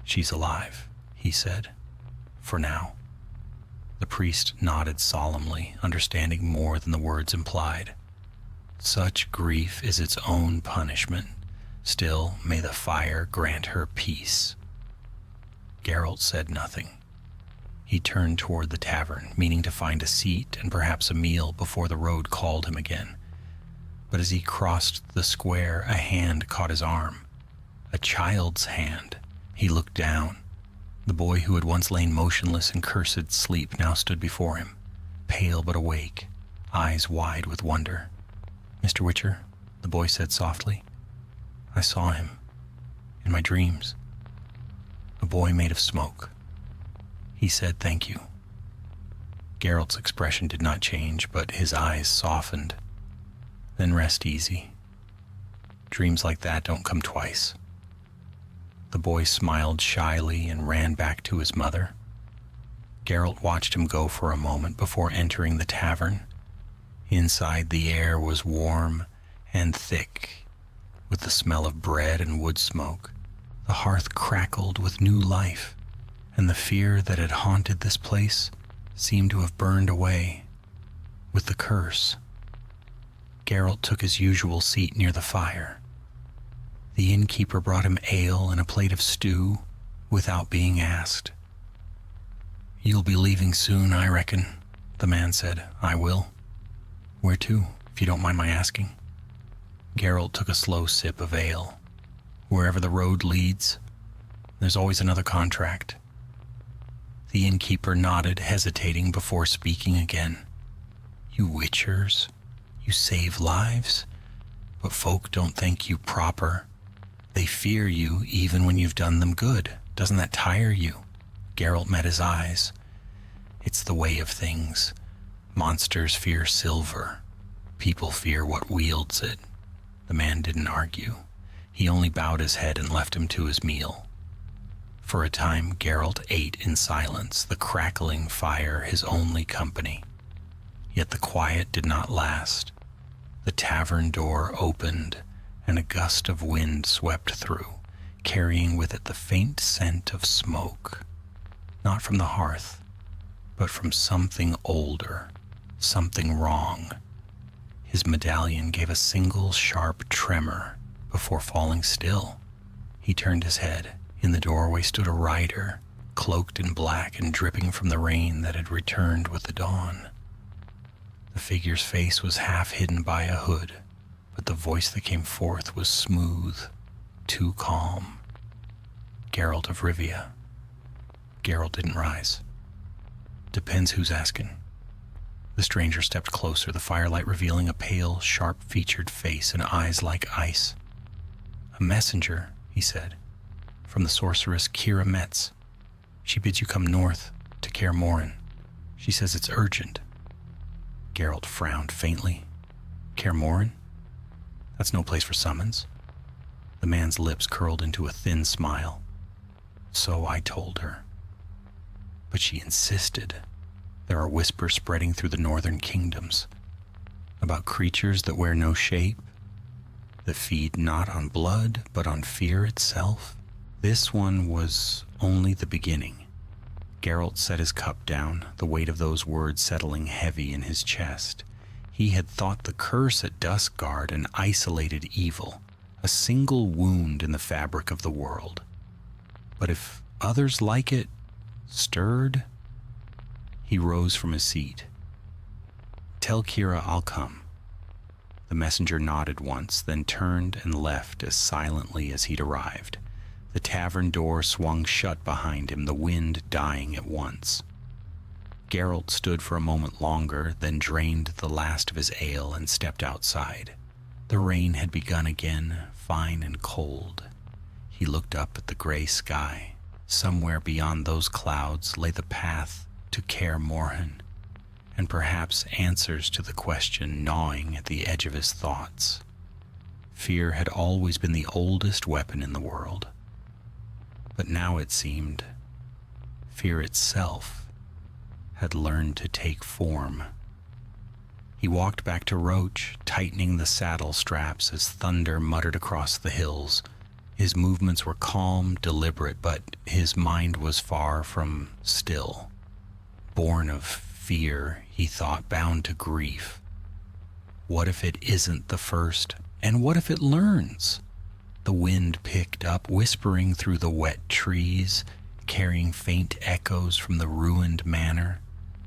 "She's alive," he said. "For now." The priest nodded solemnly, understanding more than the words implied. "Such grief is its own punishment. Still, may the fire grant her peace." Geralt said nothing. He turned toward the tavern, meaning to find a seat and perhaps a meal before the road called him again. But as he crossed the square, a hand caught his arm. A child's hand. He looked down. The boy who had once lain motionless in cursed sleep now stood before him, pale but awake, eyes wide with wonder. "Mr. Witcher," the boy said softly, "I saw him in my dreams." A boy made of smoke. He said, "Thank you." Geralt's expression did not change, but his eyes softened. "Then rest easy. Dreams like that don't come twice." The boy smiled shyly and ran back to his mother. Geralt watched him go for a moment before entering the tavern. Inside, the air was warm and thick, with the smell of bread and wood smoke. The hearth crackled with new life, and the fear that had haunted this place seemed to have burned away with the curse. Geralt took his usual seat near the fire. The innkeeper brought him ale and a plate of stew without being asked. "You'll be leaving soon, I reckon," the man said. "I will." "Where to, if you don't mind my asking?" Geralt took a slow sip of ale. "Wherever the road leads. There's always another contract." The innkeeper nodded, hesitating before speaking again. "You witchers, you save lives, but folk don't think you proper. They fear you even when you've done them good. Doesn't that tire you?" Geralt met his eyes. "It's the way of things. Monsters fear silver. People fear what wields it." The man didn't argue. He only bowed his head and left him to his meal. For a time, Geralt ate in silence, the crackling fire his only company. Yet the quiet did not last. The tavern door opened, and a gust of wind swept through, carrying with it the faint scent of smoke, not from the hearth, but from something older, something wrong. His medallion gave a single sharp tremor before falling still. He turned his head. In the doorway stood a rider, cloaked in black and dripping from the rain that had returned with the dawn. The figure's face was half hidden by a hood, but the voice that came forth was smooth, too calm. "Geralt of Rivia." Geralt didn't rise. "Depends who's asking." The stranger stepped closer, the firelight revealing a pale, sharp-featured face and eyes like ice. "A messenger," he said, "from the sorceress Kira Metz. She bids you come north to Kaer Morhen. She says it's urgent." Geralt frowned faintly. "Kaer Morhen? That's no place for summons." The man's lips curled into a thin smile. "So I told her. But she insisted. There are whispers spreading through the northern kingdoms about creatures that wear no shape, that feed not on blood, but on fear itself. This one was only the beginning." Geralt set his cup down, the weight of those words settling heavy in his chest. He had thought the curse at Duskguard an isolated evil, a single wound in the fabric of the world. But if others like it stirred, he rose from his seat. "Tell Kira I'll come." The messenger nodded once, then turned and left as silently as he'd arrived. The tavern door swung shut behind him, the wind dying at once. Geralt stood for a moment longer, then drained the last of his ale and stepped outside. The rain had begun again, fine and cold. He looked up at the gray sky. Somewhere beyond those clouds lay the path to Kaer Morhen, and perhaps answers to the question gnawing at the edge of his thoughts. Fear had always been the oldest weapon in the world, but now it seemed fear itself had learned to take form. He walked back to Roach, tightening the saddle straps as thunder muttered across the hills. His movements were calm, deliberate, but his mind was far from still. Born of fear, he thought, bound to grief. What if it isn't the first? And what if it learns? The wind picked up, whispering through the wet trees, carrying faint echoes from the ruined manor.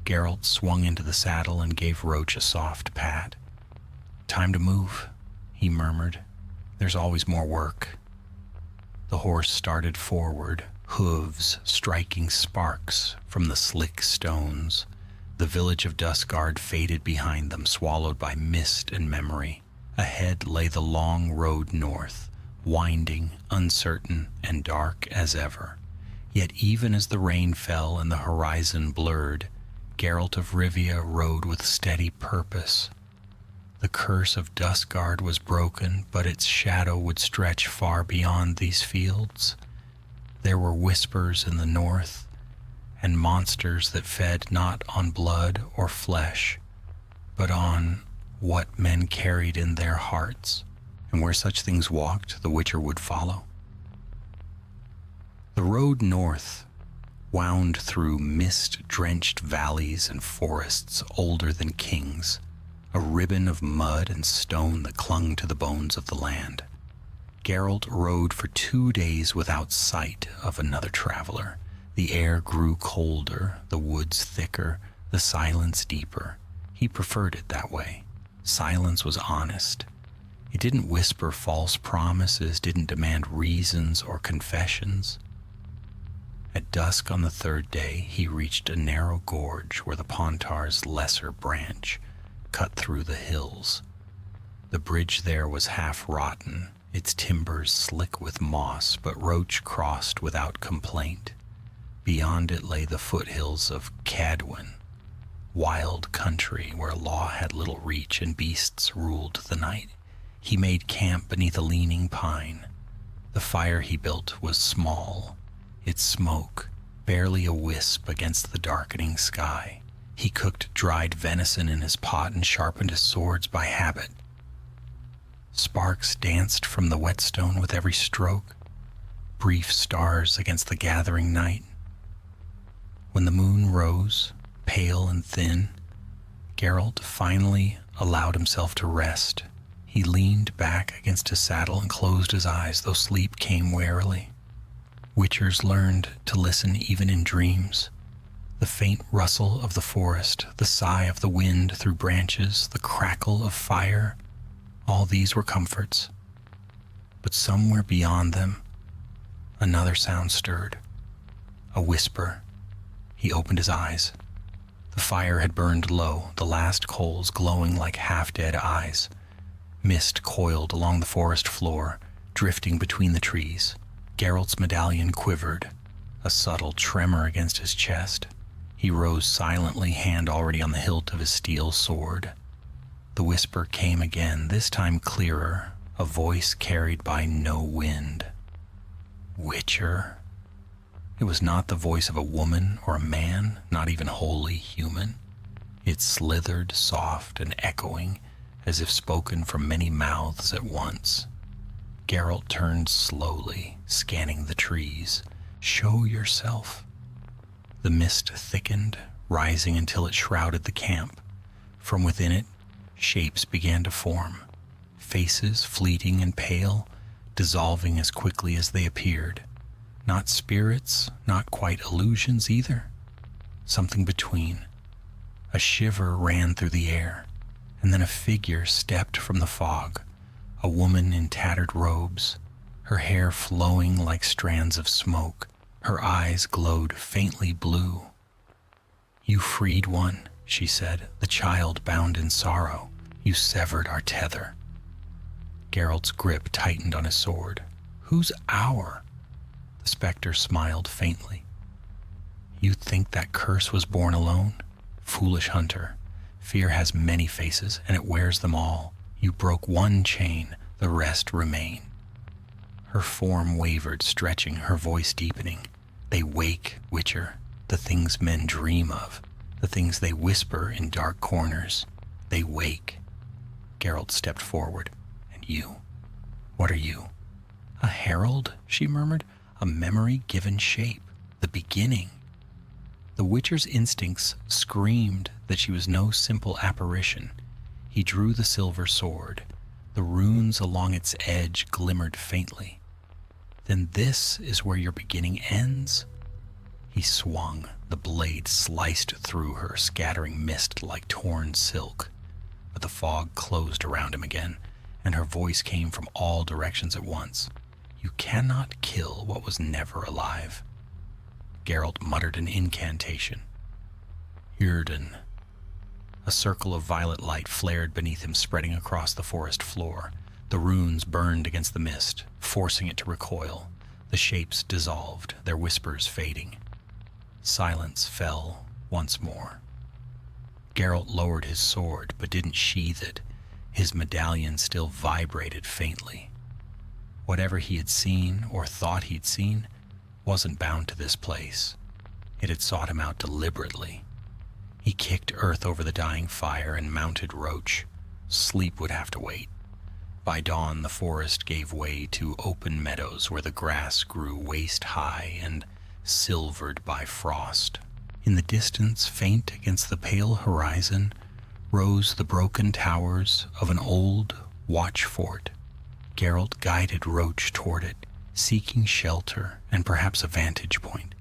Geralt swung into the saddle and gave Roach a soft pat. "Time to move," he murmured. "There's always more work." The horse started forward, hooves striking sparks from the slick stones. The village of Dusgard faded behind them, swallowed by mist and memory. Ahead lay the long road north, winding, uncertain, and dark as ever. Yet even as the rain fell and the horizon blurred, Geralt of Rivia rode with steady purpose. The curse of Dusgard was broken, but its shadow would stretch far beyond these fields. There were whispers in the north, and monsters that fed not on blood or flesh, but on what men carried in their hearts. And where such things walked, the Witcher would follow. The road north wound through mist-drenched valleys and forests older than kings, a ribbon of mud and stone that clung to the bones of the land. Geralt rode for 2 days without sight of another traveler. The air grew colder, the woods thicker, the silence deeper. He preferred it that way. Silence was honest. It didn't whisper false promises, didn't demand reasons or confessions. At dusk on the 3rd day, he reached a narrow gorge where the Pontar's lesser branch cut through the hills. The bridge there was half rotten, its timbers slick with moss, but Roach crossed without complaint. Beyond it lay the foothills of Cadwyn, wild country where law had little reach and beasts ruled the night. He made camp beneath a leaning pine. The fire he built was small, its smoke barely a wisp against the darkening sky. He cooked dried venison in his pot and sharpened his swords by habit. Sparks danced from the whetstone with every stroke, brief stars against the gathering night. When the moon rose, pale and thin, Geralt finally allowed himself to rest. He leaned back against his saddle and closed his eyes, though sleep came warily. Witchers learned to listen even in dreams. The faint rustle of the forest, the sigh of the wind through branches, the crackle of fire, all these were comforts. But somewhere beyond them, another sound stirred. A whisper. He opened his eyes. The fire had burned low, the last coals glowing like half-dead eyes. Mist coiled along the forest floor, drifting between the trees. Geralt's medallion quivered, a subtle tremor against his chest. He rose silently, hand already on the hilt of his steel sword. The whisper came again, this time clearer, a voice carried by no wind. Witcher. It was not the voice of a woman or a man, not even wholly human. It slithered, soft and echoing, as if spoken from many mouths at once. Geralt turned slowly, scanning the trees. "Show yourself." The mist thickened, rising until it shrouded the camp. From within it, shapes began to form. Faces, fleeting and pale, dissolving as quickly as they appeared. Not spirits, not quite illusions either. Something between. A shiver ran through the air, and then a figure stepped from the fog, a woman in tattered robes, her hair flowing like strands of smoke. Her eyes glowed faintly blue. "You freed one," she said, "the child bound in sorrow. You severed our tether." Geralt's grip tightened on his sword. "Who's our?" The specter smiled faintly. "You think that curse was born alone? Foolish hunter. Fear has many faces, and it wears them all. You broke one chain, the rest remain." Her form wavered, stretching, her voice deepening. "They wake, Witcher, the things men dream of, the things they whisper in dark corners. They wake." Geralt stepped forward. "And you? What are you?" "A herald," she murmured. "A memory given shape. The beginning." The Witcher's instincts screamed that she was no simple apparition. He drew the silver sword. The runes along its edge glimmered faintly. "Then this is where your beginning ends?" He swung. The blade sliced through her, scattering mist like torn silk. But the fog closed around him again, and her voice came from all directions at once. "You cannot kill what was never alive." Geralt muttered an incantation. Yrden. A circle of violet light flared beneath him, spreading across the forest floor. The runes burned against the mist, forcing it to recoil. The shapes dissolved, their whispers fading. Silence fell once more. Geralt lowered his sword, but didn't sheathe it. His medallion still vibrated faintly. Whatever he had seen, or thought he'd seen, wasn't bound to this place. It had sought him out deliberately. He kicked earth over the dying fire and mounted Roach. Sleep would have to wait. By dawn, the forest gave way to open meadows where the grass grew waist-high and silvered by frost. In the distance, faint against the pale horizon, rose the broken towers of an old watch fort. Geralt guided Roach toward it, seeking shelter and perhaps a vantage point.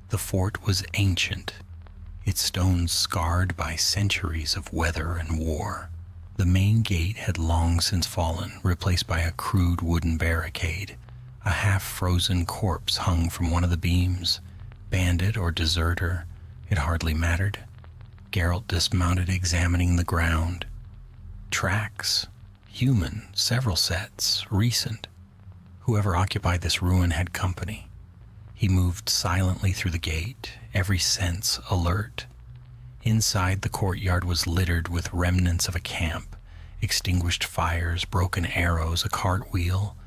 The fort was ancient, its stones scarred by centuries of weather and war. The main gate had long since fallen, replaced by a crude wooden barricade. A half-frozen corpse hung from one of the beams. Bandit or deserter, it hardly mattered. Geralt dismounted, examining the ground. Tracks, human, several sets, recent. Whoever occupied this ruin had company. He moved silently through the gate, every sense alert. Inside, the courtyard was littered with remnants of a camp, extinguished fires, broken arrows, a cartwheel,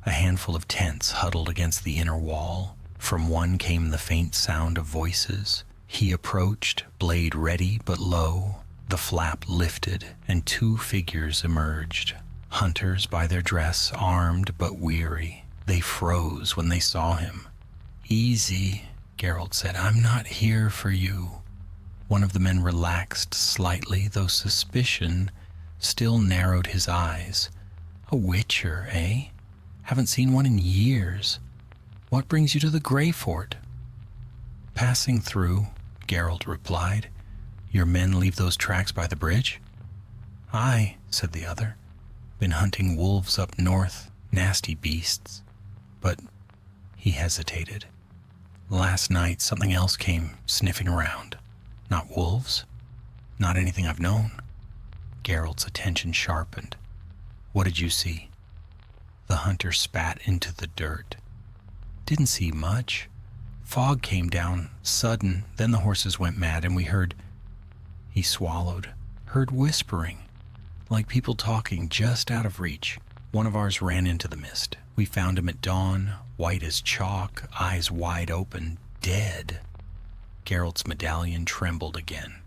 a handful of tents huddled against the inner wall. From one came the faint sound of voices. He approached, blade ready but low. The flap lifted, and two figures emerged. Hunters by their dress, armed but weary. They froze when they saw him. "Easy," Geralt said. "I'm not here for you." One of the men relaxed slightly, though suspicion still narrowed his eyes. "A Witcher, eh? Haven't seen one in years. What brings you to the Grey Fort?" "Passing through," Geralt replied. "Your men leave those tracks by the bridge?" "Aye," said the other. "Been hunting wolves up north, nasty beasts. But," he hesitated, "last night something else came sniffing around. Not wolves, not anything I've known." Geralt's attention sharpened. "What did you see?" The hunter spat into the dirt. "Didn't see much. Fog came down, sudden, then the horses went mad and we heard..." He swallowed. "Heard whispering, like people talking just out of reach. One of ours ran into the mist. We found him at dawn, white as chalk, eyes wide open, dead." Geralt's medallion trembled again.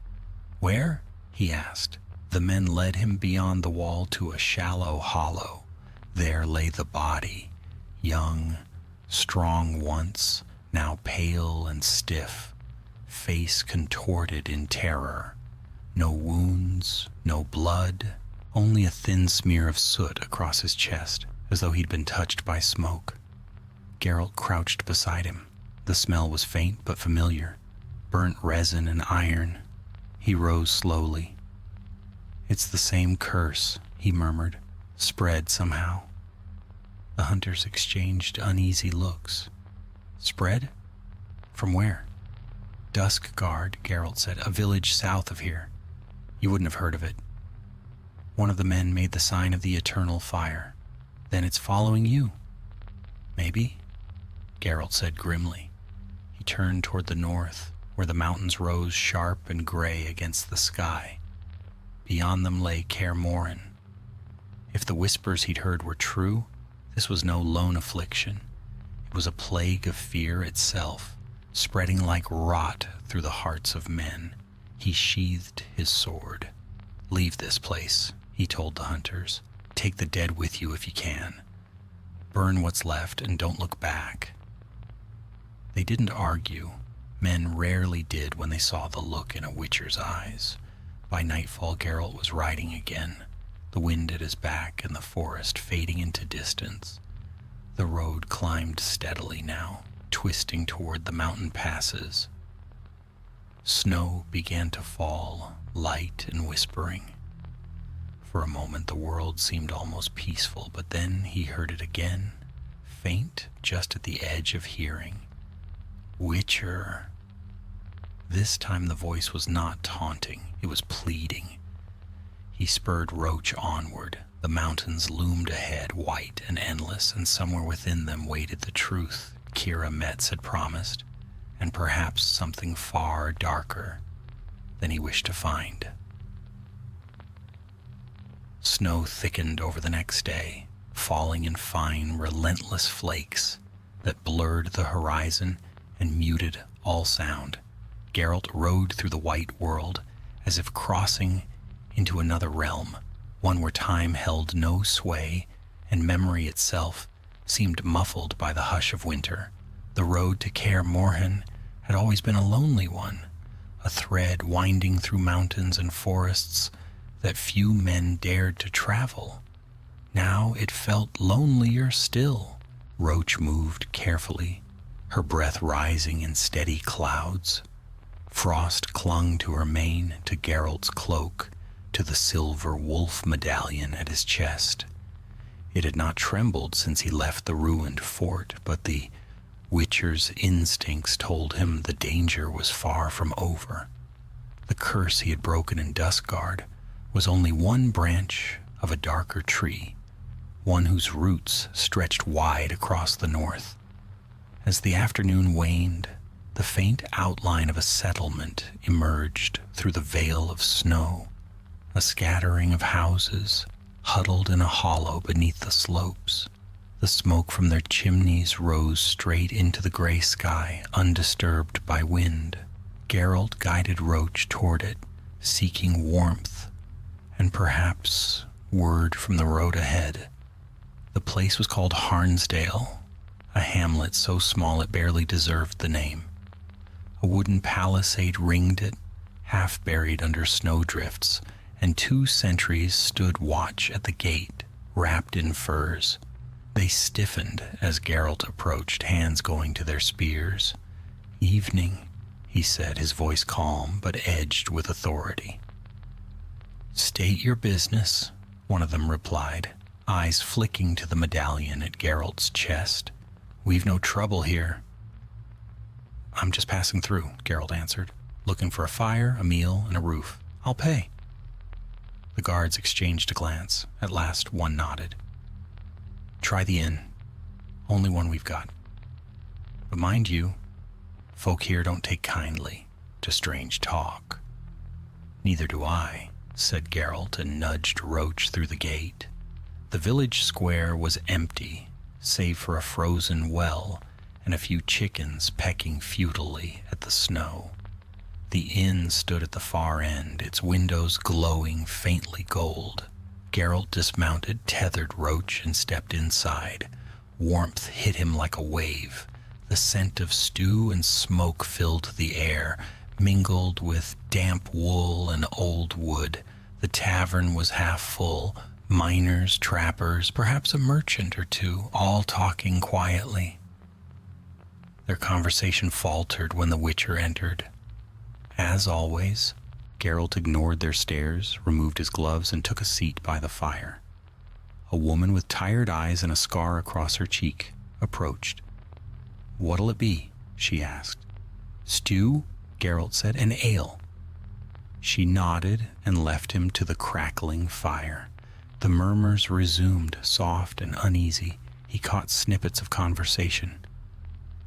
"Where?" he asked. The men led him beyond the wall to a shallow hollow. There lay the body, young, strong once, now pale and stiff, face contorted in terror. No wounds, no blood, only a thin smear of soot across his chest. as though he'd been touched by smoke. Geralt crouched beside him. The smell was faint but familiar, burnt resin and iron. He rose slowly. "It's the same curse," he murmured, "spread somehow." The hunters exchanged uneasy looks. "Spread? From where?" "Dusk Guard," Geralt said, "a village south of here. You wouldn't have heard of it." One of the men made the sign of the eternal fire. "Then it's following you." "Maybe," Geralt said grimly. He turned toward the north, where the mountains rose sharp and gray against the sky. Beyond them lay Kaer Morhen. If the whispers he'd heard were true, this was no lone affliction. It was a plague of fear itself, spreading like rot through the hearts of men. He sheathed his sword. "Leave this place," he told the hunters. "Take the dead with you if you can. Burn what's left and don't look back." They didn't argue. Men rarely did when they saw the look in a witcher's eyes. By nightfall, Geralt was riding again, the wind at his back and the forest fading into distance. The road climbed steadily now, twisting toward the mountain passes. Snow began to fall, light and whispering. For a moment the world seemed almost peaceful, but then he heard it again, faint just at the edge of hearing. "Witcher." This time the voice was not taunting, it was pleading. He spurred Roach onward. The mountains loomed ahead, white and endless, and somewhere within them waited the truth Kira Metz had promised, and perhaps something far darker than he wished to find. Snow thickened over the next day, falling in fine, relentless flakes that blurred the horizon and muted all sound. Geralt rode through the white world as if crossing into another realm, one where time held no sway and memory itself seemed muffled by the hush of winter. The road to Kaer Morhen had always been a lonely one, a thread winding through mountains and forests that few men dared to travel. Now it felt lonelier still. Roach moved carefully, her breath rising in steady clouds. Frost clung to her mane, to Geralt's cloak, to the silver wolf medallion at his chest. It had not trembled since he left the ruined fort, but the Witcher's instincts told him the danger was far from over. The curse he had broken in Duskguard was only one branch of a darker tree, one whose roots stretched wide across the north. As the afternoon waned, the faint outline of a settlement emerged through the veil of snow, a scattering of houses huddled in a hollow beneath the slopes. The smoke from their chimneys rose straight into the gray sky, undisturbed by wind. Geralt guided Roach toward it, seeking warmth and perhaps word from the road ahead. The place was called Harnsdale, a hamlet so small it barely deserved the name. A wooden palisade ringed it, half buried under snowdrifts, and 2 sentries stood watch at the gate, wrapped in furs. They stiffened as Geralt approached, hands going to their spears. "Evening," he said, his voice calm but edged with authority. "State your business," one of them replied, eyes flicking to the medallion at Geralt's chest. "We've no trouble here." "I'm just passing through," Geralt answered, "looking for a fire, a meal, and a roof. I'll pay." The guards exchanged a glance. At last, one nodded. "Try the inn. Only one we've got. But mind you, folk here don't take kindly to strange talk." "Neither do I," said Geralt, and nudged Roach through the gate. The village square was empty, save for a frozen well and a few chickens pecking futilely at the snow. The inn stood at the far end, its windows glowing faintly gold. Geralt dismounted, tethered Roach, and stepped inside. Warmth hit him like a wave. The scent of stew and smoke filled the air, mingled with damp wool and old wood. The tavern was half full, Miners, trappers, perhaps a merchant or two, all talking quietly. Their conversation faltered when the Witcher entered. As always, Geralt ignored their stares, removed his gloves, and took a seat by the fire. A woman with tired eyes and a scar across her cheek approached. "What'll it be?" she asked. "Stew," Geralt said, "and ale." She nodded and left him to the crackling fire. The murmurs resumed, soft and uneasy. He caught snippets of conversation.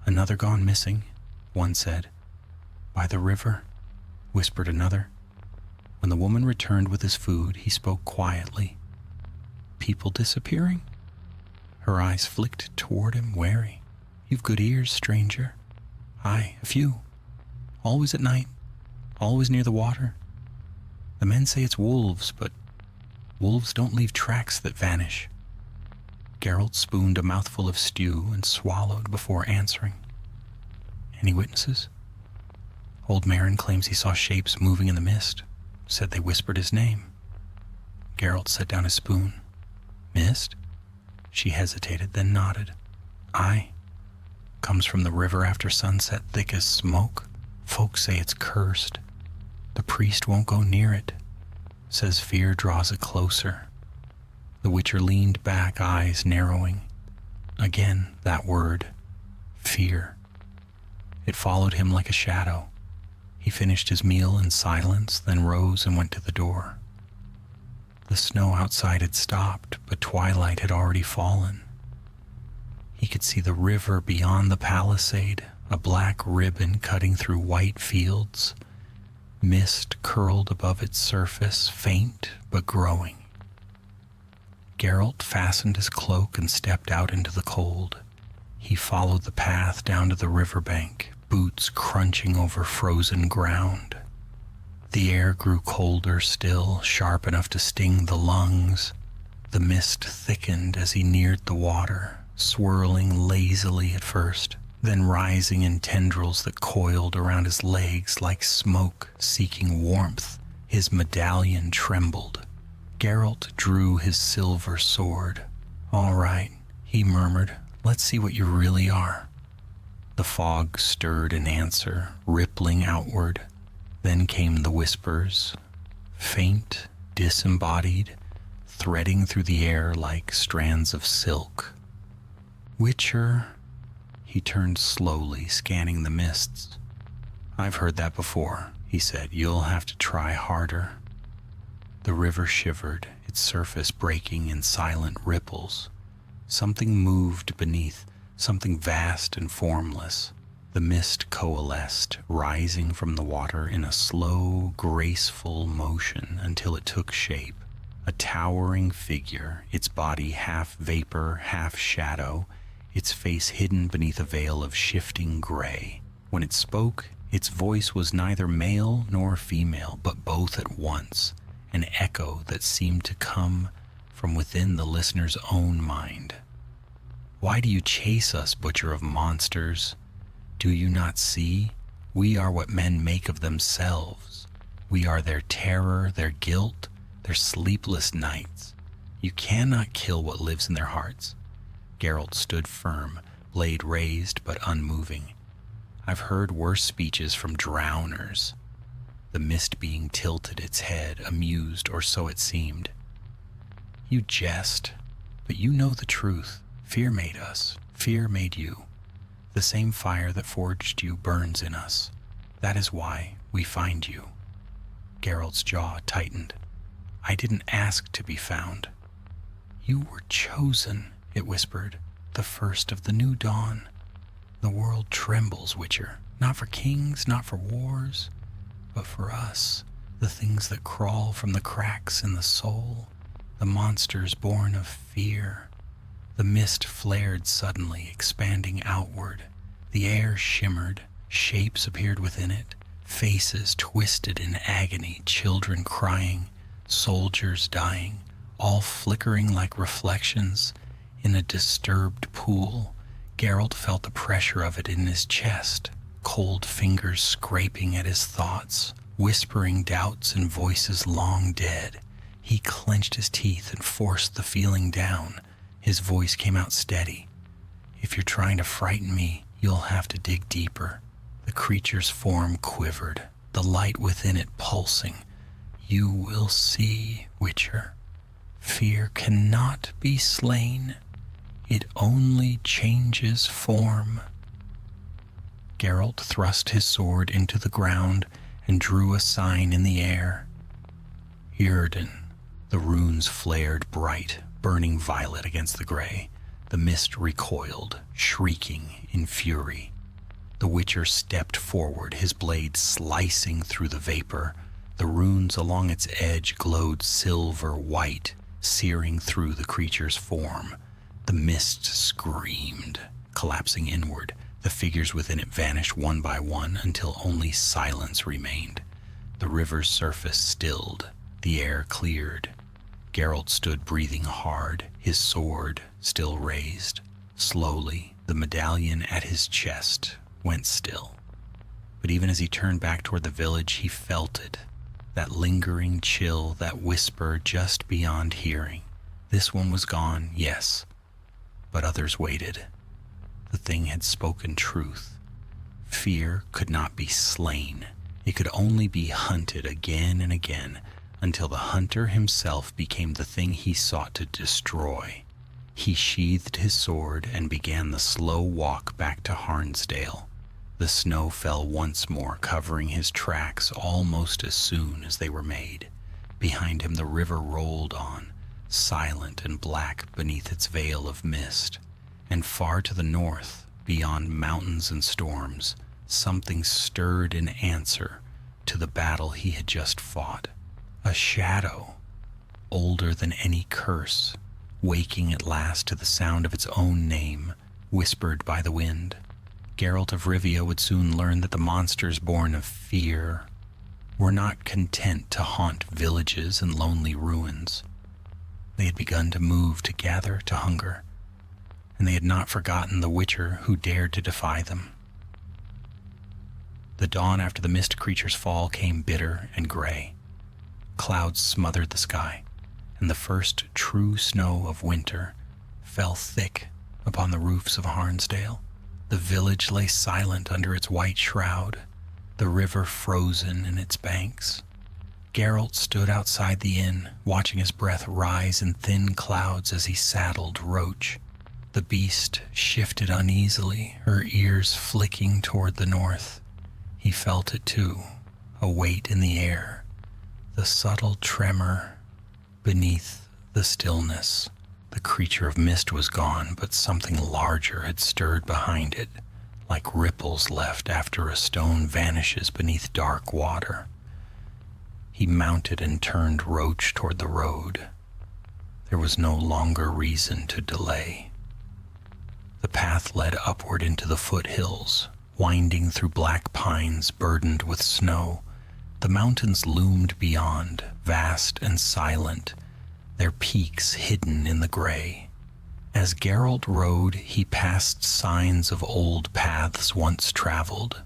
"Another gone missing," one said. "By the river," whispered another. When the woman returned with his food, he spoke quietly. "People disappearing?" Her eyes flicked toward him, wary. "You've good ears, stranger." "Aye, a few. Always at night. Always near the water. The men say it's wolves, but wolves don't leave tracks that vanish." Geralt spooned a mouthful of stew and swallowed before answering. "Any witnesses?" "Old Marin claims he saw shapes moving in the mist. Said they whispered his name." Geralt set down his spoon. "Mist?" She hesitated, then nodded. "Aye. Comes from the river after sunset, thick as smoke. Folks say it's cursed. The priest won't go near it. Says fear draws it closer." The Witcher leaned back, eyes narrowing. Again, that word. Fear. It followed him like a shadow. He finished his meal in silence, then rose and went to the door. The snow outside had stopped, but twilight had already fallen. He could see the river beyond the palisade, a black ribbon cutting through white fields. Mist curled above its surface, faint but growing. Geralt fastened his cloak and stepped out into the cold. He followed the path down to the riverbank, boots crunching over frozen ground. The air grew colder still, sharp enough to sting the lungs. The mist thickened as he neared the water, swirling lazily at first, then rising in tendrils that coiled around his legs like smoke seeking warmth. His medallion trembled. Geralt drew his silver sword. "All right," he murmured. "Let's see what you really are." The fog stirred in answer, rippling outward. Then came the whispers, faint, disembodied, threading through the air like strands of silk. "Witcher," he turned slowly, scanning the mists. "I've heard that before," he said. "You'll have to try harder." The river shivered, its surface breaking in silent ripples. Something moved beneath, something vast and formless. The mist coalesced, rising from the water in a slow, graceful motion until it took shape. A towering figure, its body half vapor, half shadow, its face hidden beneath a veil of shifting gray. When it spoke, its voice was neither male nor female, but both at once, an echo that seemed to come from within the listener's own mind. "Why do you chase us, butcher of monsters? Do you not see? We are what men make of themselves. We are their terror, their guilt, their sleepless nights. You cannot kill what lives in their hearts." Geralt stood firm, blade raised but unmoving. "I've heard worse speeches from drowners." The mist being tilted its head, amused, or so it seemed. "You jest, but you know the truth. Fear made us. Fear made you. The same fire that forged you burns in us. That is why we find you." Geralt's jaw tightened. "I didn't ask to be found." "You were chosen," it whispered, "the first of the new dawn. The world trembles, Witcher, not for kings, not for wars, but for us, the things that crawl from the cracks in the soul, the monsters born of fear." The mist flared suddenly, expanding outward. The air shimmered, shapes appeared within it, faces twisted in agony, children crying, soldiers dying, all flickering like reflections in a disturbed pool. Geralt felt the pressure of it in his chest, cold fingers scraping at his thoughts, whispering doubts in voices long dead. He clenched his teeth and forced the feeling down. His voice came out steady. "If you're trying to frighten me, you'll have to dig deeper." The creature's form quivered, the light within it pulsing. "You will see, Witcher. Fear cannot be slain. It only changes form." Geralt thrust his sword into the ground and drew a sign in the air. Yrden. The runes flared bright, burning violet against the gray. The mist recoiled, shrieking in fury. The Witcher stepped forward, his blade slicing through the vapor. The runes along its edge glowed silver white, searing through the creature's form. The mist screamed, collapsing inward. The figures within it vanished one by one until only silence remained. The river's surface stilled, the air cleared. Geralt stood breathing hard, his sword still raised. Slowly, the medallion at his chest went still. But even as he turned back toward the village, he felt it. That lingering chill, that whisper just beyond hearing. This one was gone, yes, but others waited. The thing had spoken truth. Fear could not be slain. It could only be hunted again and again, until the hunter himself became the thing he sought to destroy. He sheathed his sword and began the slow walk back to Harnsdale. The snow fell once more, covering his tracks almost as soon as they were made. Behind him the river rolled on, silent and black beneath its veil of mist. And far to the north, beyond mountains and storms, something stirred in answer to the battle he had just fought. A shadow, older than any curse, waking at last to the sound of its own name, whispered by the wind. Geralt of Rivia would soon learn that the monsters born of fear were not content to haunt villages and lonely ruins. They had begun to move together to hunger, and they had not forgotten the Witcher who dared to defy them. The dawn after the mist creature's fall came bitter and gray. Clouds smothered the sky, and the first true snow of winter fell thick upon the roofs of Harnsdale. The village lay silent under its white shroud, the river frozen in its banks. Geralt stood outside the inn, watching his breath rise in thin clouds as he saddled Roach. The beast shifted uneasily, her ears flicking toward the north. He felt it too, a weight in the air, the subtle tremor beneath the stillness. The creature of mist was gone, but something larger had stirred behind it, like ripples left after a stone vanishes beneath dark water. He mounted and turned Roach toward the road. There was no longer reason to delay. The path led upward into the foothills, winding through black pines burdened with snow. The mountains loomed beyond, vast and silent, their peaks hidden in the gray. As Geralt rode, he passed signs of old paths once traveled,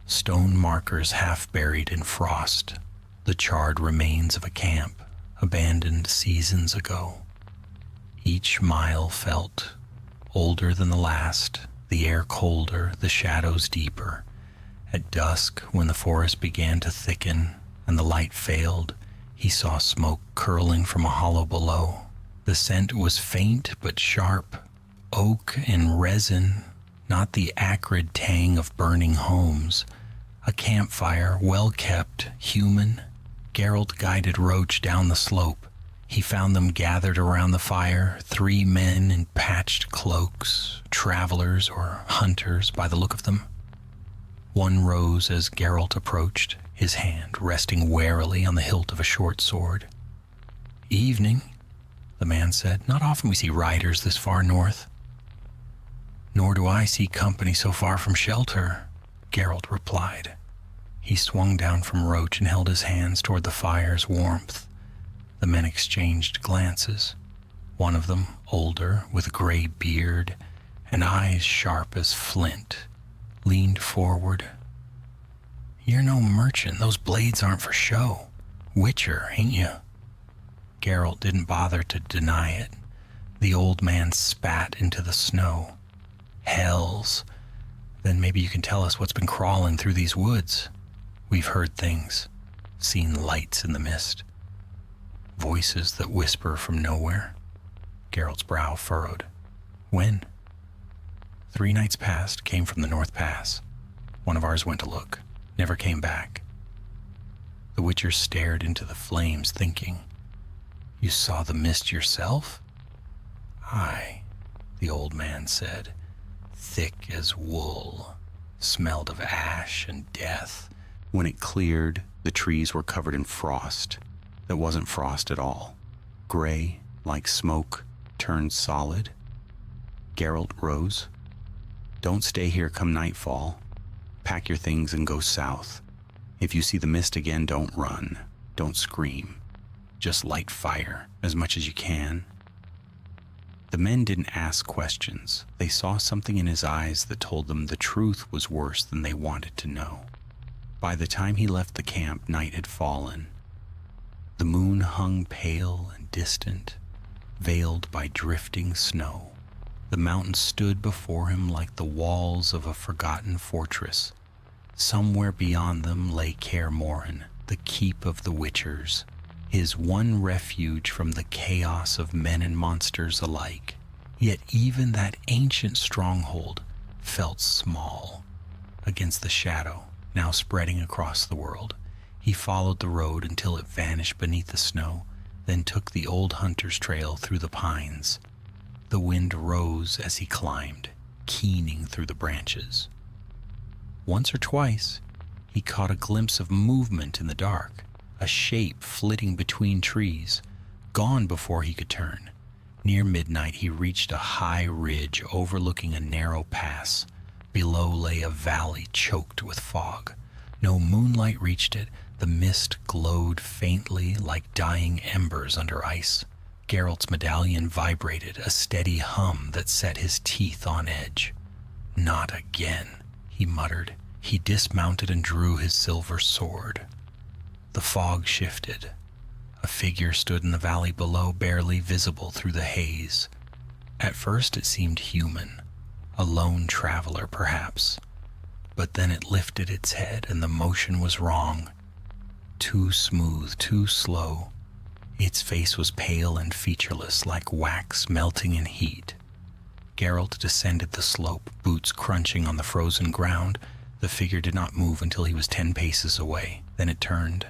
stone markers half buried in frost, the charred remains of a camp abandoned seasons ago. Each mile felt older than the last, the air colder, the shadows deeper. At dusk, when the forest began to thicken and the light failed, he saw smoke curling from a hollow below. The scent was faint but sharp, oak and resin, not the acrid tang of burning homes. A campfire, well kept, human. Geralt guided Roach down the slope. He found them gathered around the fire, 3 men in patched cloaks, travelers or hunters by the look of them. One rose as Geralt approached, his hand resting warily on the hilt of a short sword. "Evening," the man said. "Not often we see riders this far north." "Nor do I see company so far from shelter," Geralt replied. He swung down from Roach and held his hands toward the fire's warmth. The men exchanged glances. One of them, older, with a gray beard and eyes sharp as flint, leaned forward. "You're no merchant. Those blades aren't for show. Witcher, ain't you?" Geralt didn't bother to deny it. The old man spat into the snow. Hells. Then maybe you can tell us what's been crawling through these woods. We've heard things, seen lights in the mist, voices that whisper from nowhere. Geralt's brow furrowed. When? 3 nights past, came from the North Pass. One of ours went to look, never came back. The Witcher stared into the flames, thinking, You saw the mist yourself? Aye, the old man said, thick as wool, smelled of ash and death. When it cleared, the trees were covered in frost that wasn't frost at all. Gray, like smoke, turned solid. Geralt rose. Don't stay here come nightfall. Pack your things and go south. If you see the mist again, don't run. Don't scream. Just light fire as much as you can. The men didn't ask questions. They saw something in his eyes that told them the truth was worse than they wanted to know. By the time he left the camp, night had fallen. The moon hung pale and distant, veiled by drifting snow. The mountains stood before him like the walls of a forgotten fortress. Somewhere beyond them lay Kaer Morhen, the keep of the Witchers, his one refuge from the chaos of men and monsters alike. Yet even that ancient stronghold felt small against the shadow now spreading across the world. He followed the road until it vanished beneath the snow, then took the old hunter's trail through the pines. The wind rose as he climbed, keening through the branches. Once or twice, he caught a glimpse of movement in the dark, a shape flitting between trees, gone before he could turn. Near midnight, he reached a high ridge overlooking a narrow pass. Below lay a valley choked with fog. No moonlight reached it. The mist glowed faintly like dying embers under ice. Geralt's medallion vibrated, a steady hum that set his teeth on edge. Not again, he muttered. He dismounted and drew his silver sword. The fog shifted. A figure stood in the valley below, barely visible through the haze. At first it seemed human, a lone traveler perhaps. But then it lifted its head and the motion was wrong. Too smooth, too slow. Its face was pale and featureless, like wax melting in heat. Geralt descended the slope, boots crunching on the frozen ground. The figure did not move until he was 10 paces away. Then it turned.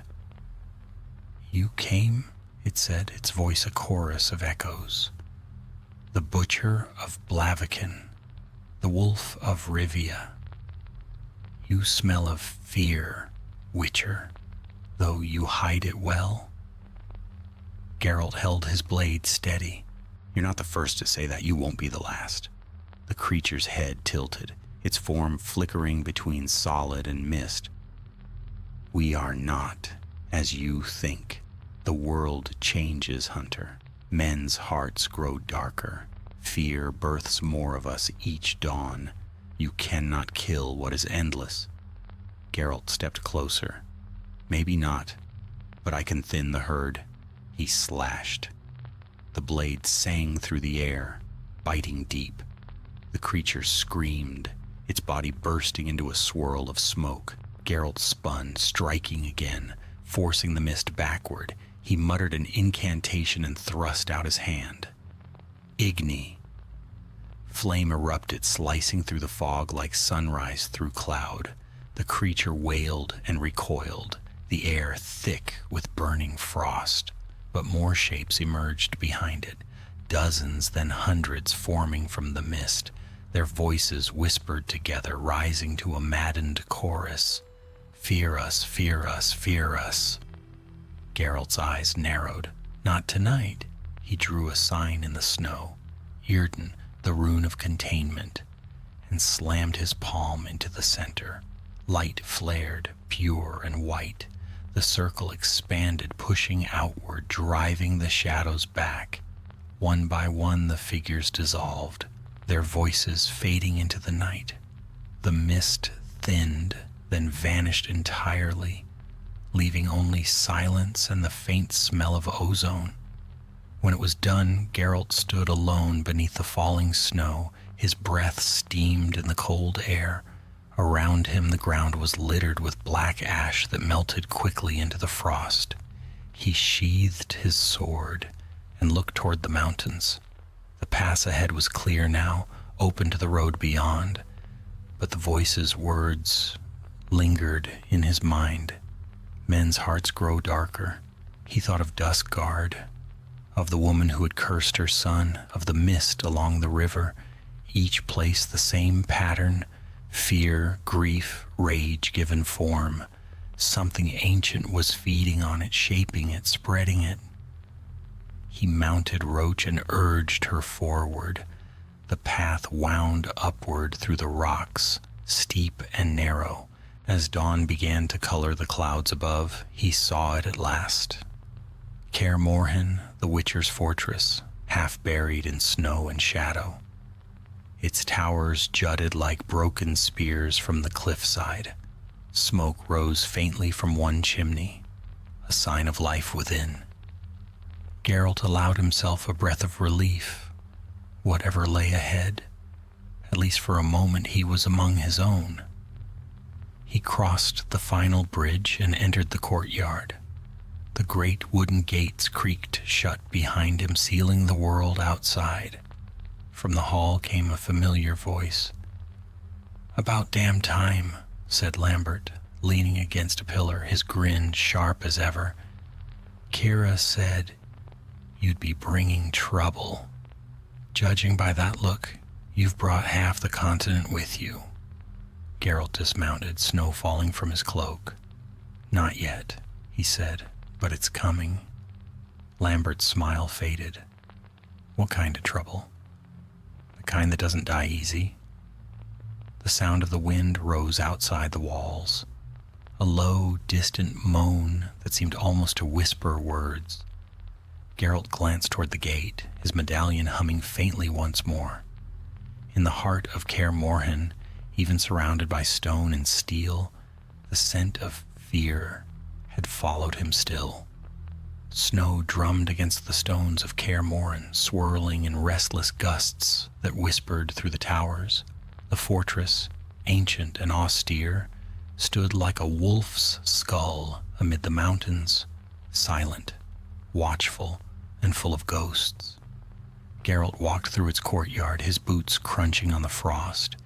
You came, it said, its voice a chorus of echoes. The Butcher of Blaviken, the Wolf of Rivia. You smell of fear, Witcher, though you hide it well. Geralt held his blade steady. You're not the first to say that. You won't be the last. The creature's head tilted, its form flickering between solid and mist. We are not as you think. The world changes, Hunter. Men's hearts grow darker. Fear births more of us each dawn. You cannot kill what is endless. Geralt stepped closer. Maybe not, but I can thin the herd. He slashed. The blade sang through the air, biting deep. The creature screamed, its body bursting into a swirl of smoke. Geralt spun, striking again, forcing the mist backward. He muttered an incantation and thrust out his hand. Igni. Flame erupted, slicing through the fog like sunrise through cloud. The creature wailed and recoiled, the air thick with burning frost. But more shapes emerged behind it, dozens, then hundreds forming from the mist. Their voices whispered together, rising to a maddened chorus. Fear us, fear us, fear us. Geralt's eyes narrowed. Not tonight. He drew a sign in the snow, Yrden, the rune of containment, and slammed his palm into the center. Light flared, pure and white. The circle expanded, pushing outward, driving the shadows back. One by one the figures dissolved, their voices fading into the night. The mist thinned, then vanished entirely, leaving only silence and the faint smell of ozone. When it was done, Geralt stood alone beneath the falling snow. His breath steamed in the cold air. Around him, the ground was littered with black ash that melted quickly into the frost. He sheathed his sword and looked toward the mountains. The pass ahead was clear now, open to the road beyond, but the voices' words lingered in his mind. Men's hearts grow darker. He thought of Duskguard, of the woman who had cursed her son, of the mist along the river. Each place the same pattern: fear, grief, rage given form. Something ancient was feeding on it, shaping it, spreading it. He mounted Roach and urged her forward. The path wound upward through the rocks, steep and narrow. As dawn began to color the clouds above, he saw it at last. Kaer Morhen, the Witcher's fortress, half buried in snow and shadow. Its towers jutted like broken spears from the cliffside. Smoke rose faintly from one chimney, a sign of life within. Geralt allowed himself a breath of relief. Whatever lay ahead, at least for a moment he was among his own. He crossed the final bridge and entered the courtyard. The great wooden gates creaked shut behind him, sealing the world outside. From the hall came a familiar voice. "About damn time," said Lambert, leaning against a pillar, his grin sharp as ever. "Kira said you'd be bringing trouble. Judging by that look, you've brought half the continent with you." Geralt dismounted, snow falling from his cloak. "Not yet," he said, "but it's coming." Lambert's smile faded. "What kind of trouble?" "The kind that doesn't die easy." The sound of the wind rose outside the walls, a low, distant moan that seemed almost to whisper words. Geralt glanced toward the gate, his medallion humming faintly once more. In the heart of Kaer Morhen, even surrounded by stone and steel, the scent of fear had followed him still. Snow drummed against the stones of Kaer Morhen, swirling in restless gusts that whispered through the towers. The fortress, ancient and austere, stood like a wolf's skull amid the mountains, silent, watchful, and full of ghosts. Geralt walked through its courtyard, his boots crunching on the frost,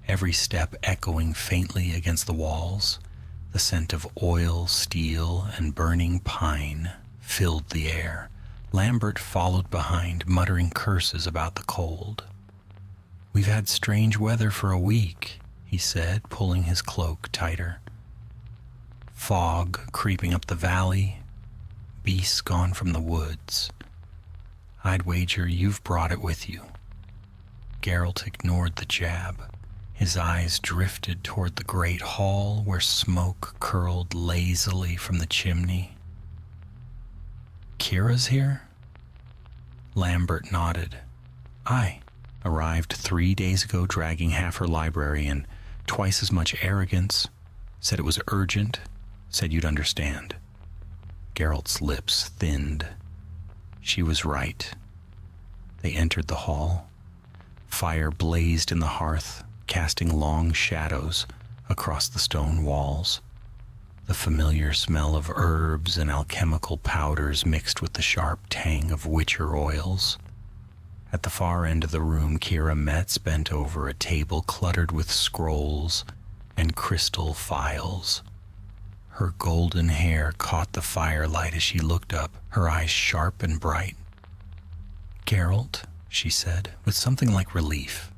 every step echoing faintly against the walls. The scent of oil, steel, and burning pine filled the air. Lambert followed behind, muttering curses about the cold. "We've had strange weather for a week," he said, pulling his cloak tighter. "Fog creeping up the valley, beasts gone from the woods. I'd wager you've brought it with you." Geralt ignored the jab. His eyes drifted toward the great hall where smoke curled lazily from the chimney. "Kira's here?" Lambert nodded. "Aye. Arrived 3 days ago, dragging half her library and twice as much arrogance. Said it was urgent. Said you'd understand." Geralt's lips thinned. She was right. They entered the hall. Fire blazed in the hearth, casting long shadows across the stone walls. The familiar smell of herbs and alchemical powders mixed with the sharp tang of witcher oils. At the far end of the room, Kira Metz bent over a table cluttered with scrolls and crystal phials. Her golden hair caught the firelight as she looked up, her eyes sharp and bright. "Geralt," she said, with something like relief,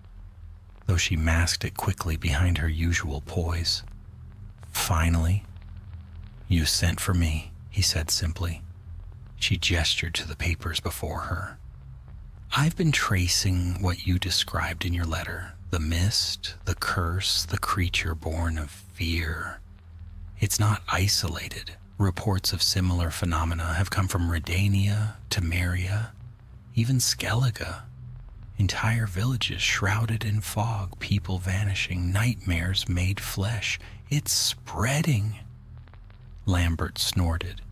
though she masked it quickly behind her usual poise. "Finally." "You sent for me," he said simply. She gestured to the papers before her. "I've been tracing what you described in your letter, the mist, the curse, the creature born of fear. It's not isolated. Reports of similar phenomena have come from Redania, Temeria, even Skellige. Entire villages shrouded in fog, people vanishing, nightmares made flesh. It's spreading." Lambert snorted.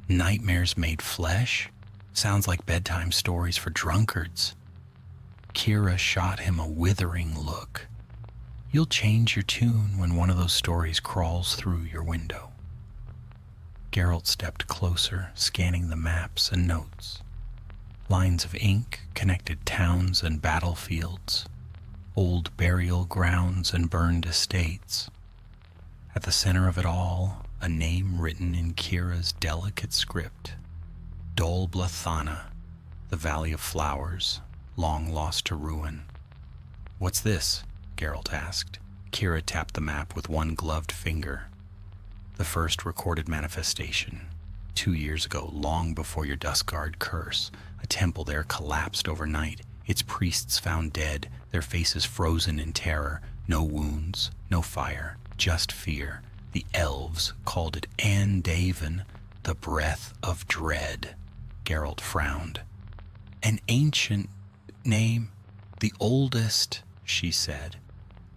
"Nightmares made flesh? Sounds like bedtime stories for drunkards. Kira shot him a withering look. You'll change your tune when one of those stories crawls through your window. Geralt stepped closer, scanning the maps and notes. Lines of ink connected towns and battlefields, old burial grounds and burned estates. At the center of it all, a name written in Kira's delicate script. Dol Blathana, the Valley of Flowers, long lost to ruin. What's this? Geralt asked. Kira tapped the map with one gloved finger. The first recorded manifestation. 2 years ago, long before your Duskguard curse, a temple there collapsed overnight, its priests found dead, their faces frozen in terror. No wounds, no fire, just fear. The elves called it Andaven, the breath of dread. Geralt frowned. An ancient name, the oldest, she said.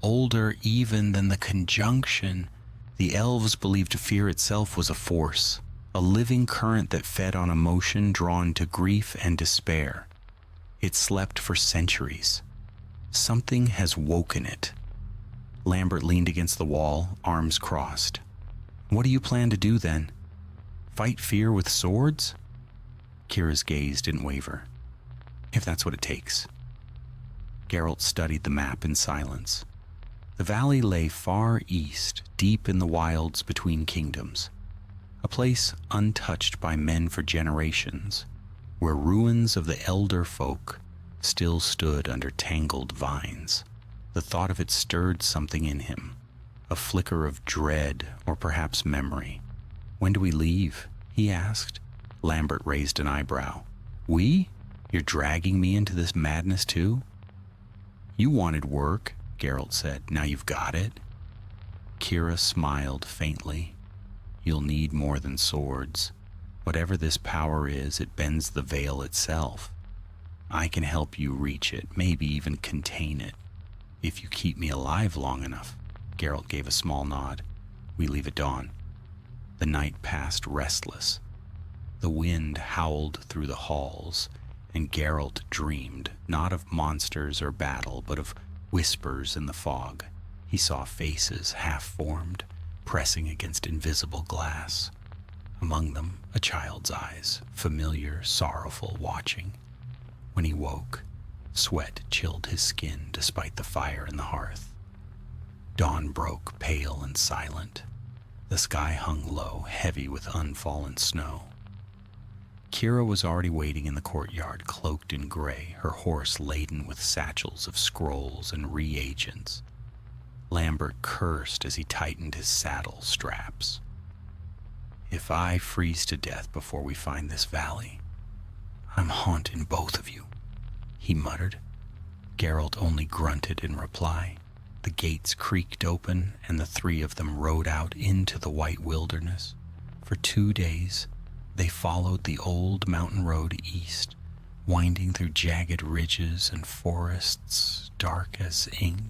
Older even than the conjunction. The elves believed fear itself was a force, a living current that fed on emotion drawn to grief and despair. It slept for centuries. Something has woken it. Lambert leaned against the wall, arms crossed. What do you plan to do then? Fight fear with swords? Kira's gaze didn't waver. If that's what it takes. Geralt studied the map in silence. The valley lay far east, deep in the wilds between kingdoms. A place untouched by men for generations, where ruins of the elder folk still stood under tangled vines. The thought of it stirred something in him, a flicker of dread or perhaps memory. When do we leave? He asked. Lambert raised an eyebrow. We? You're dragging me into this madness too? You wanted work, Geralt said. Now you've got it. Kira smiled faintly. You'll need more than swords. Whatever this power is, it bends the veil itself. I can help you reach it, maybe even contain it. If you keep me alive long enough. Geralt gave a small nod. We leave at dawn. The night passed restless. The wind howled through the halls, and Geralt dreamed, not of monsters or battle, but of whispers in the fog. He saw faces half-formed, pressing against invisible glass. Among them, a child's eyes, familiar, sorrowful, watching. When he woke, sweat chilled his skin despite the fire in the hearth. Dawn broke, pale and silent. The sky hung low, heavy with unfallen snow. Kira was already waiting in the courtyard, cloaked in gray, her horse laden with satchels of scrolls and reagents. Lambert cursed as he tightened his saddle straps. If I freeze to death before we find this valley, I'm haunting both of you, he muttered. Geralt only grunted in reply. The gates creaked open, and the three of them rode out into the white wilderness. For 2 days, they followed the old mountain road east, winding through jagged ridges and forests dark as ink.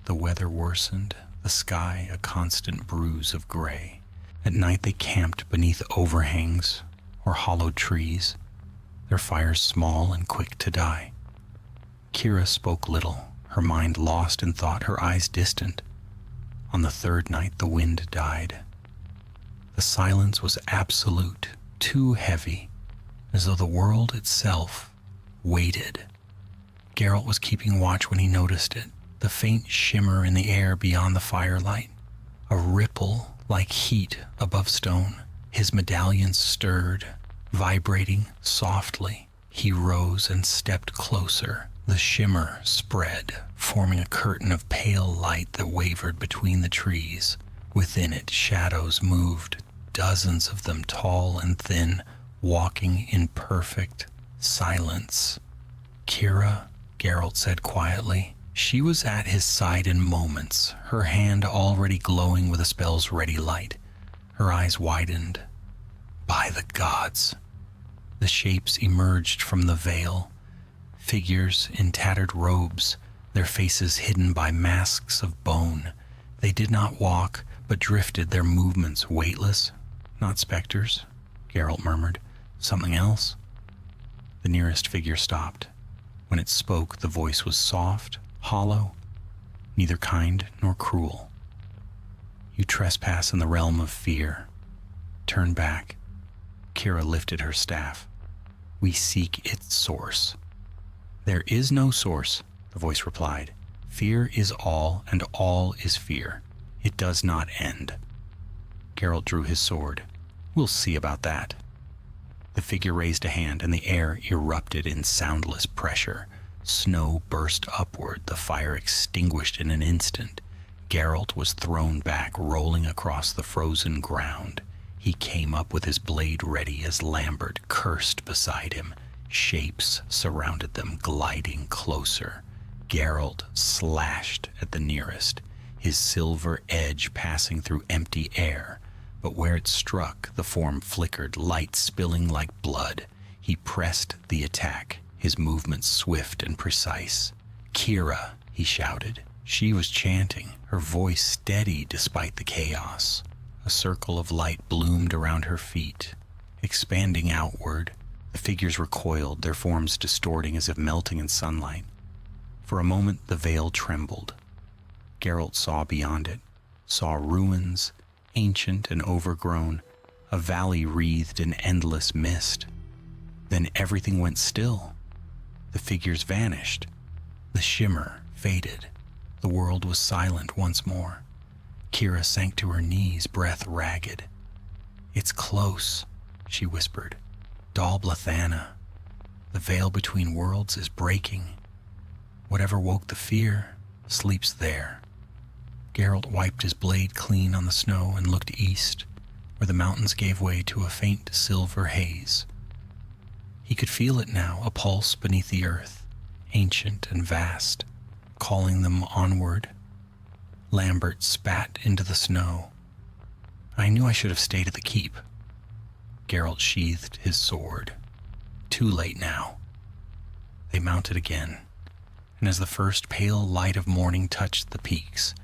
The weather worsened, the sky a constant bruise of gray. At night they camped beneath overhangs or hollowed trees, their fires small and quick to die. Kira spoke little, her mind lost in thought, her eyes distant. On the third night the wind died. The silence was absolute, too heavy, as though the world itself waited. Geralt was keeping watch when he noticed it, the faint shimmer in the air beyond the firelight, a ripple like heat above stone. His medallions stirred, vibrating softly. He rose and stepped closer. The shimmer spread, forming a curtain of pale light that wavered between the trees. Within it, shadows moved, dozens of them tall and thin, walking in perfect silence. Kira, Geralt said quietly. She was at his side in moments, her hand already glowing with a spell's ready light. Her eyes widened. By the gods! The shapes emerged from the veil, figures in tattered robes, their faces hidden by masks of bone. They did not walk, but drifted, their movements weightless. Not specters, Geralt murmured. Something else? The nearest figure stopped. When it spoke, the voice was soft, hollow, neither kind nor cruel. You trespass in the realm of fear. Turn back. Kira lifted her staff. We seek its source. There is no source, the voice replied. Fear is all, and all is fear. It does not end. Geralt drew his sword. We'll see about that. The figure raised a hand, and the air erupted in soundless pressure. Snow burst upward, the fire extinguished in an instant. Geralt was thrown back, rolling across the frozen ground. He came up with his blade ready as Lambert cursed beside him. Shapes surrounded them, gliding closer. Geralt slashed at the nearest, his silver edge passing through empty air. But where it struck, the form flickered, light spilling like blood. He pressed the attack, his movements swift and precise. Kira, he shouted. She was chanting, her voice steady despite the chaos. A circle of light bloomed around her feet, expanding outward. The figures recoiled, their forms distorting as if melting in sunlight. For a moment, the veil trembled. Geralt saw beyond it, saw ruins, ancient and overgrown, a valley wreathed in endless mist. Then everything went still. The figures vanished. The shimmer faded. The world was silent once more. Kira sank to her knees, breath ragged. It's close, she whispered. Dol Blathanna. The veil between worlds is breaking. Whatever woke the fear sleeps there. Geralt wiped his blade clean on the snow and looked east, where the mountains gave way to a faint silver haze. He could feel it now, a pulse beneath the earth, ancient and vast, calling them onward. Lambert spat into the snow. I knew I should have stayed at the keep. Geralt sheathed his sword. Too late now. They mounted again, and as the first pale light of morning touched the peaks,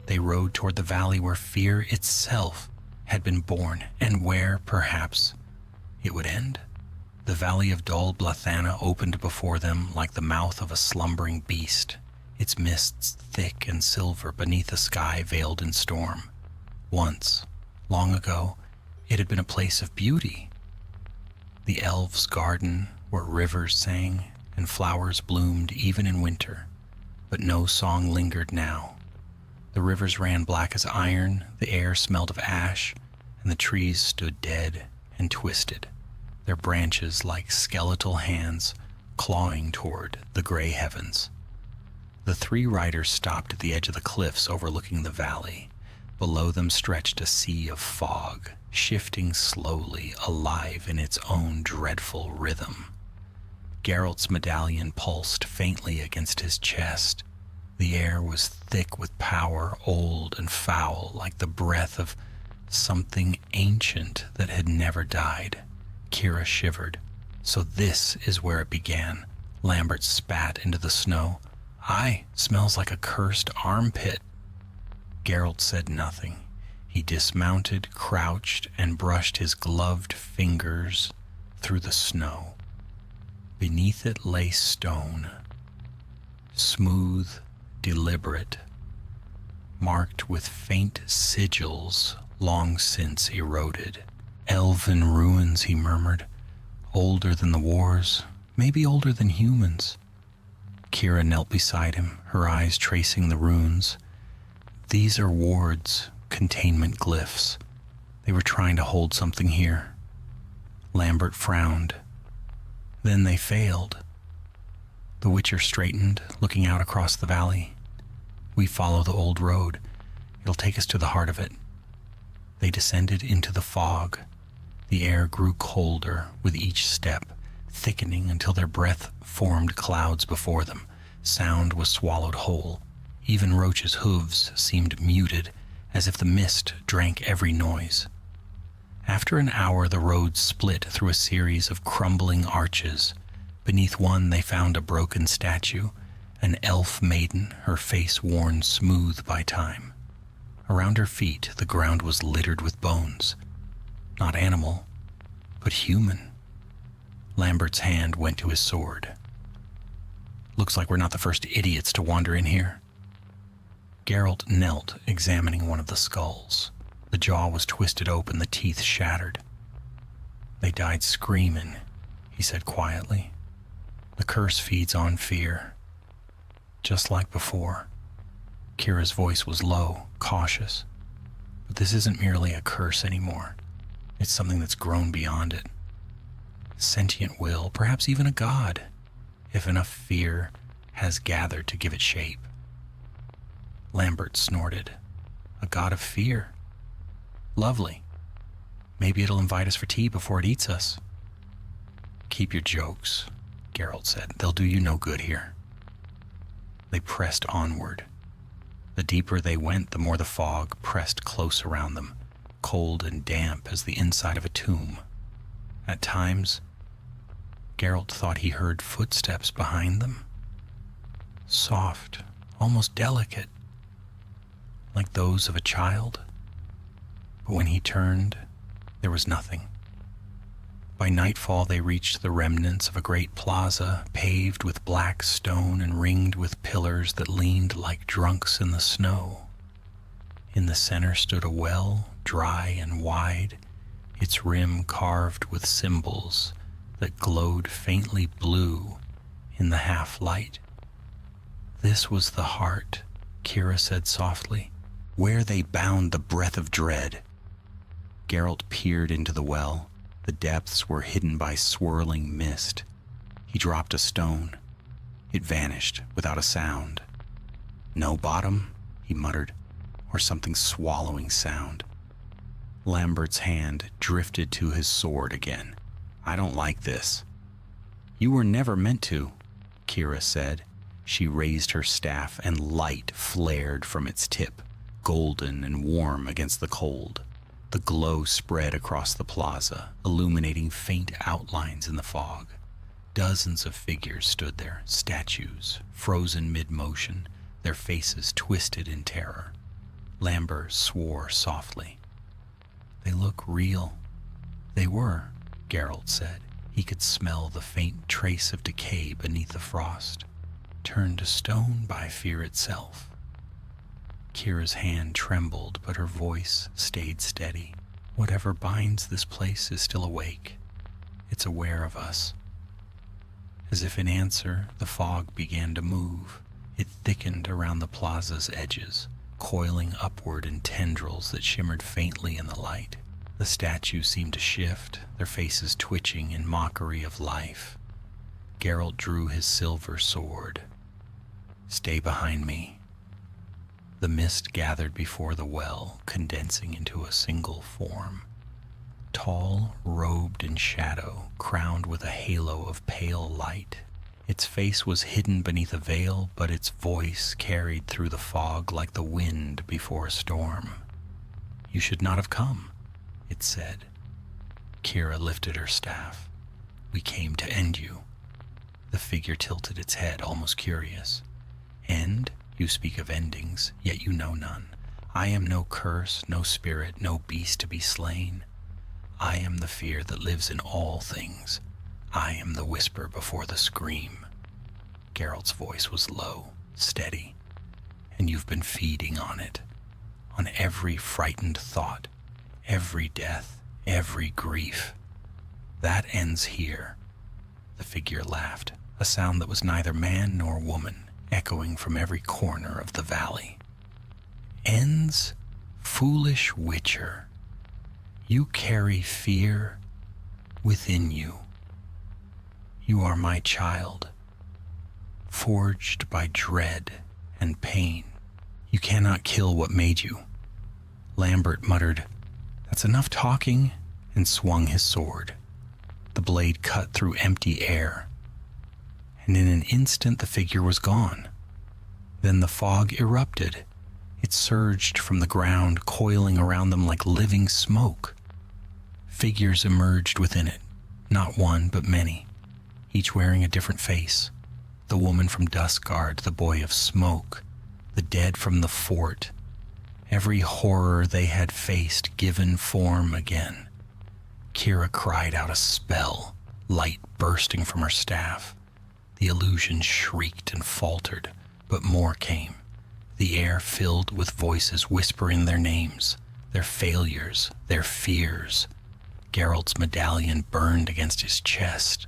they rode toward the valley where fear itself had been born, and where, perhaps, it would end. The valley of Dol Blathanna opened before them like the mouth of a slumbering beast, its mists thick and silver beneath a sky veiled in storm. Once, long ago, it had been a place of beauty. The elves' garden where rivers sang and flowers bloomed even in winter, but no song lingered now. The rivers ran black as iron, the air smelled of ash, and the trees stood dead and twisted, their branches like skeletal hands clawing toward the gray heavens. The three riders stopped at the edge of the cliffs overlooking the valley. Below them stretched a sea of fog, shifting slowly, alive in its own dreadful rhythm. Geralt's medallion pulsed faintly against his chest. The air was thick with power, old and foul, like the breath of something ancient that had never died. Kira shivered. So this is where it began. Lambert spat into the snow. Aye, smells like a cursed armpit. Geralt said nothing. He dismounted, crouched, and brushed his gloved fingers through the snow. Beneath it lay stone, smooth, deliberate, marked with faint sigils long since eroded. Elven ruins, he murmured, older than the wars, maybe older than humans. Kira knelt beside him, her eyes tracing the runes. These are wards, containment glyphs. They were trying to hold something here. Lambert frowned. Then they failed. The Witcher straightened, looking out across the valley. We follow the old road. It'll take us to the heart of it. They descended into the fog. The air grew colder with each step, thickening until their breath formed clouds before them. Sound was swallowed whole. Even Roach's hooves seemed muted, as if the mist drank every noise. After an hour, the road split through a series of crumbling arches. Beneath one, they found a broken statue, an elf maiden, her face worn smooth by time. Around her feet, the ground was littered with bones. Not animal, but human. Lambert's hand went to his sword. Looks like we're not the first idiots to wander in here. Geralt knelt, examining one of the skulls. The jaw was twisted open, the teeth shattered. They died screaming, he said quietly. The curse feeds on fear. Just like before. Kira's voice was low, cautious. But this isn't merely a curse anymore. It's something that's grown beyond it. Sentient will, perhaps even a god, if enough fear has gathered to give it shape. Lambert snorted. A god of fear. Lovely. Maybe it'll invite us for tea before it eats us. Keep your jokes, Geralt said. They'll do you no good here. They pressed onward. The deeper they went, the more the fog pressed close around them, cold and damp as the inside of a tomb. At times, Geralt thought he heard footsteps behind them. Soft, almost delicate, like those of a child. But when he turned, there was nothing. By nightfall, they reached the remnants of a great plaza, paved with black stone and ringed with pillars that leaned like drunks in the snow. In the center stood a well, dry and wide, its rim carved with symbols that glowed faintly blue in the half-light. This was the heart, Kira said softly, where they bound the breath of dread. Geralt peered into the well. The depths were hidden by swirling mist. He dropped a stone. It vanished without a sound. No bottom, he muttered, or something swallowing sound. Lambert's hand drifted to his sword again. I don't like this. You were never meant to, Kira said. She raised her staff and light flared from its tip, golden and warm against the cold. The glow spread across the plaza, illuminating faint outlines in the fog. Dozens of figures stood there, statues, frozen mid-motion, their faces twisted in terror. Lambert swore softly. They look real. They were, Geralt said. He could smell the faint trace of decay beneath the frost, turned to stone by fear itself. Kira's hand trembled, but her voice stayed steady. Whatever binds this place is still awake. It's aware of us. As if in answer, the fog began to move. It thickened around the plaza's edges, coiling upward in tendrils that shimmered faintly in the light. The statues seemed to shift, their faces twitching in mockery of life. Geralt drew his silver sword. Stay behind me. The mist gathered before the well, condensing into a single form. Tall, robed in shadow, crowned with a halo of pale light. Its face was hidden beneath a veil, but its voice carried through the fog like the wind before a storm. You should not have come, it said. Kira lifted her staff. We came to end you. The figure tilted its head, almost curious. End? You speak of endings, yet you know none. I am no curse, no spirit, no beast to be slain. I am the fear that lives in all things. I am the whisper before the scream. Geralt's voice was low, steady, and you've been feeding on it, on every frightened thought, every death, every grief. That ends here. The figure laughed, a sound that was neither man nor woman, echoing from every corner of the valley. Ends, foolish witcher. You carry fear within you. You are my child, forged by dread and pain. You cannot kill what made you. Lambert muttered, That's enough talking, and swung his sword. The blade cut through empty air, and in an instant the figure was gone. Then the fog erupted. It surged from the ground, coiling around them like living smoke. Figures emerged within it, not one but many, each wearing a different face. The woman from Duskguard, the boy of smoke, the dead from the fort. Every horror they had faced given form again. Kira cried out a spell. light bursting from her staff. The illusion shrieked and faltered, but more came. The air filled with voices whispering their names, their failures, their fears. Geralt's medallion burned against his chest.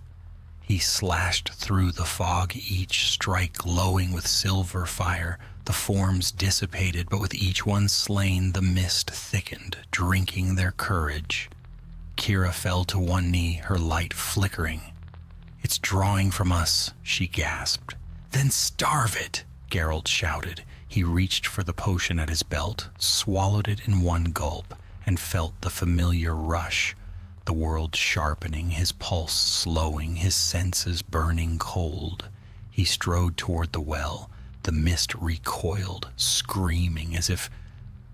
He slashed through the fog, each strike glowing with silver fire. The forms dissipated, but with each one slain, the mist thickened, drinking their courage. Kira fell to one knee, her light flickering. "It's drawing from us," she gasped. "Then starve it," Geralt shouted. He reached for the potion at his belt, swallowed it in one gulp, and felt the familiar rush, the world sharpening, his pulse slowing, his senses burning cold. He strode toward the well. The mist recoiled, screaming as if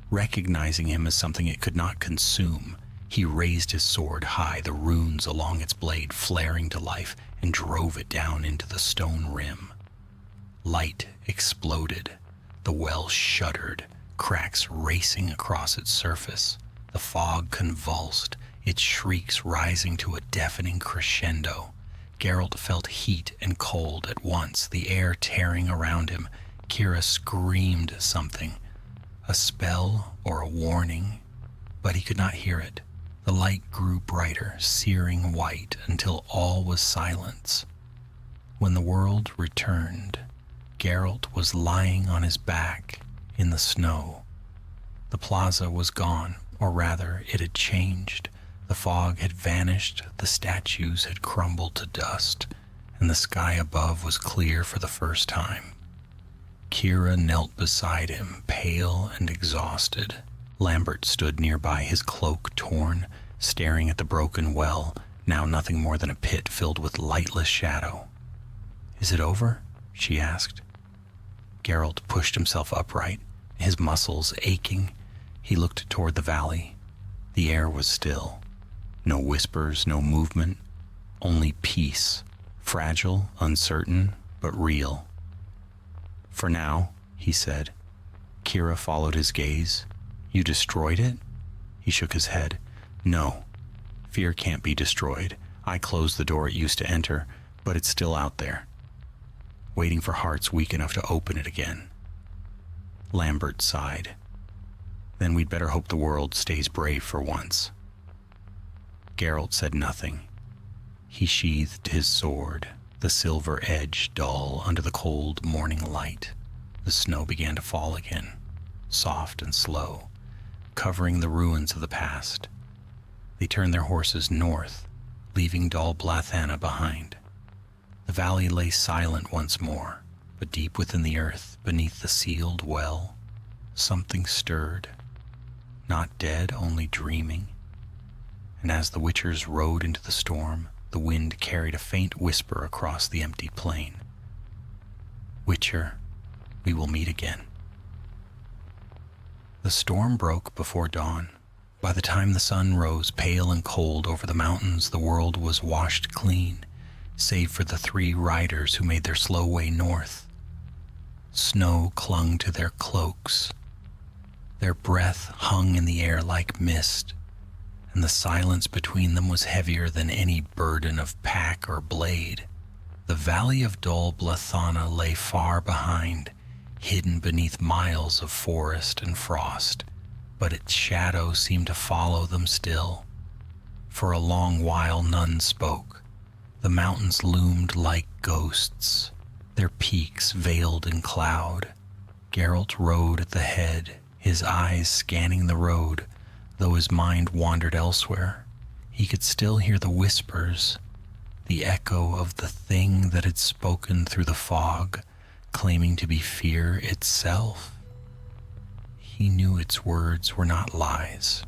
recognizing him as something it could not consume. He raised his sword high, the runes along its blade flaring to life, and drove it down into the stone rim. Light exploded. The well shuddered, cracks racing across its surface. The fog convulsed, its shrieks rising to a deafening crescendo. Geralt felt heat and cold at once, the air tearing around him. Kira screamed something, a spell or a warning, but he could not hear it. The light grew brighter, searing white, until all was silence. When the world returned, Geralt was lying on his back in the snow. The plaza was gone, or rather, it had changed. The fog had vanished, the statues had crumbled to dust, and the sky above was clear for the first time. Kira knelt beside him, pale and exhausted. Lambert stood nearby, his cloak torn, staring at the broken well, now nothing more than a pit filled with lightless shadow. "Is it over?" she asked. Geralt pushed himself upright, his muscles aching. He looked toward the valley. The air was still. No whispers, no movement, only peace, fragile, uncertain, but real. "For now," he said. Kira followed his gaze. "You destroyed it?" He shook his head. "No. Fear can't be destroyed. I closed the door it used to enter, but it's still out there, waiting for hearts weak enough to open it again." Lambert sighed. "Then we'd better hope the world stays brave for once." Geralt said nothing. He sheathed his sword, the silver edge dull under the cold morning light. The snow began to fall again, soft and slow, covering the ruins of the past. They turned their horses north, leaving Dol Blathanna behind. The valley lay silent once more, but deep within the earth, beneath the sealed well, something stirred, not dead, only dreaming. And as the Witchers rode into the storm, the wind carried a faint whisper across the empty plain. "Witcher, we will meet again." The storm broke before dawn. By the time the sun rose pale and cold over the mountains, the world was washed clean, save for the 3 riders who made their slow way north. Snow clung to their cloaks. Their breath hung in the air like mist, and the silence between them was heavier than any burden of pack or blade. The valley of Dol Blathanna lay far behind, hidden beneath miles of forest and frost, but its shadow seemed to follow them still. For a long while none spoke. The mountains loomed like ghosts, their peaks veiled in cloud. Geralt rode at the head, his eyes scanning the road. Though his mind wandered elsewhere, he could still hear the whispers, the echo of the thing that had spoken through the fog, claiming to be fear itself. He knew its words were not lies.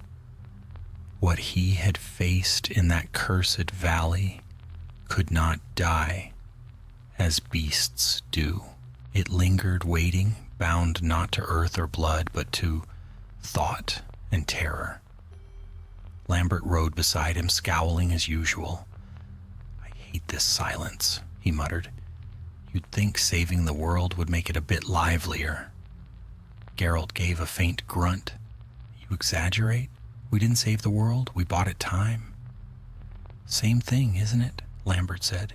What he had faced in that cursed valley could not die, as beasts do. It lingered waiting, bound not to earth or blood, but to thought and terror. Lambert rode beside him, scowling as usual. "I hate this silence," he muttered. "You'd think saving the world would make it a bit livelier." Geralt gave a faint grunt. "You exaggerate. We didn't save the world. We bought it time." "Same thing, isn't it?" Lambert said.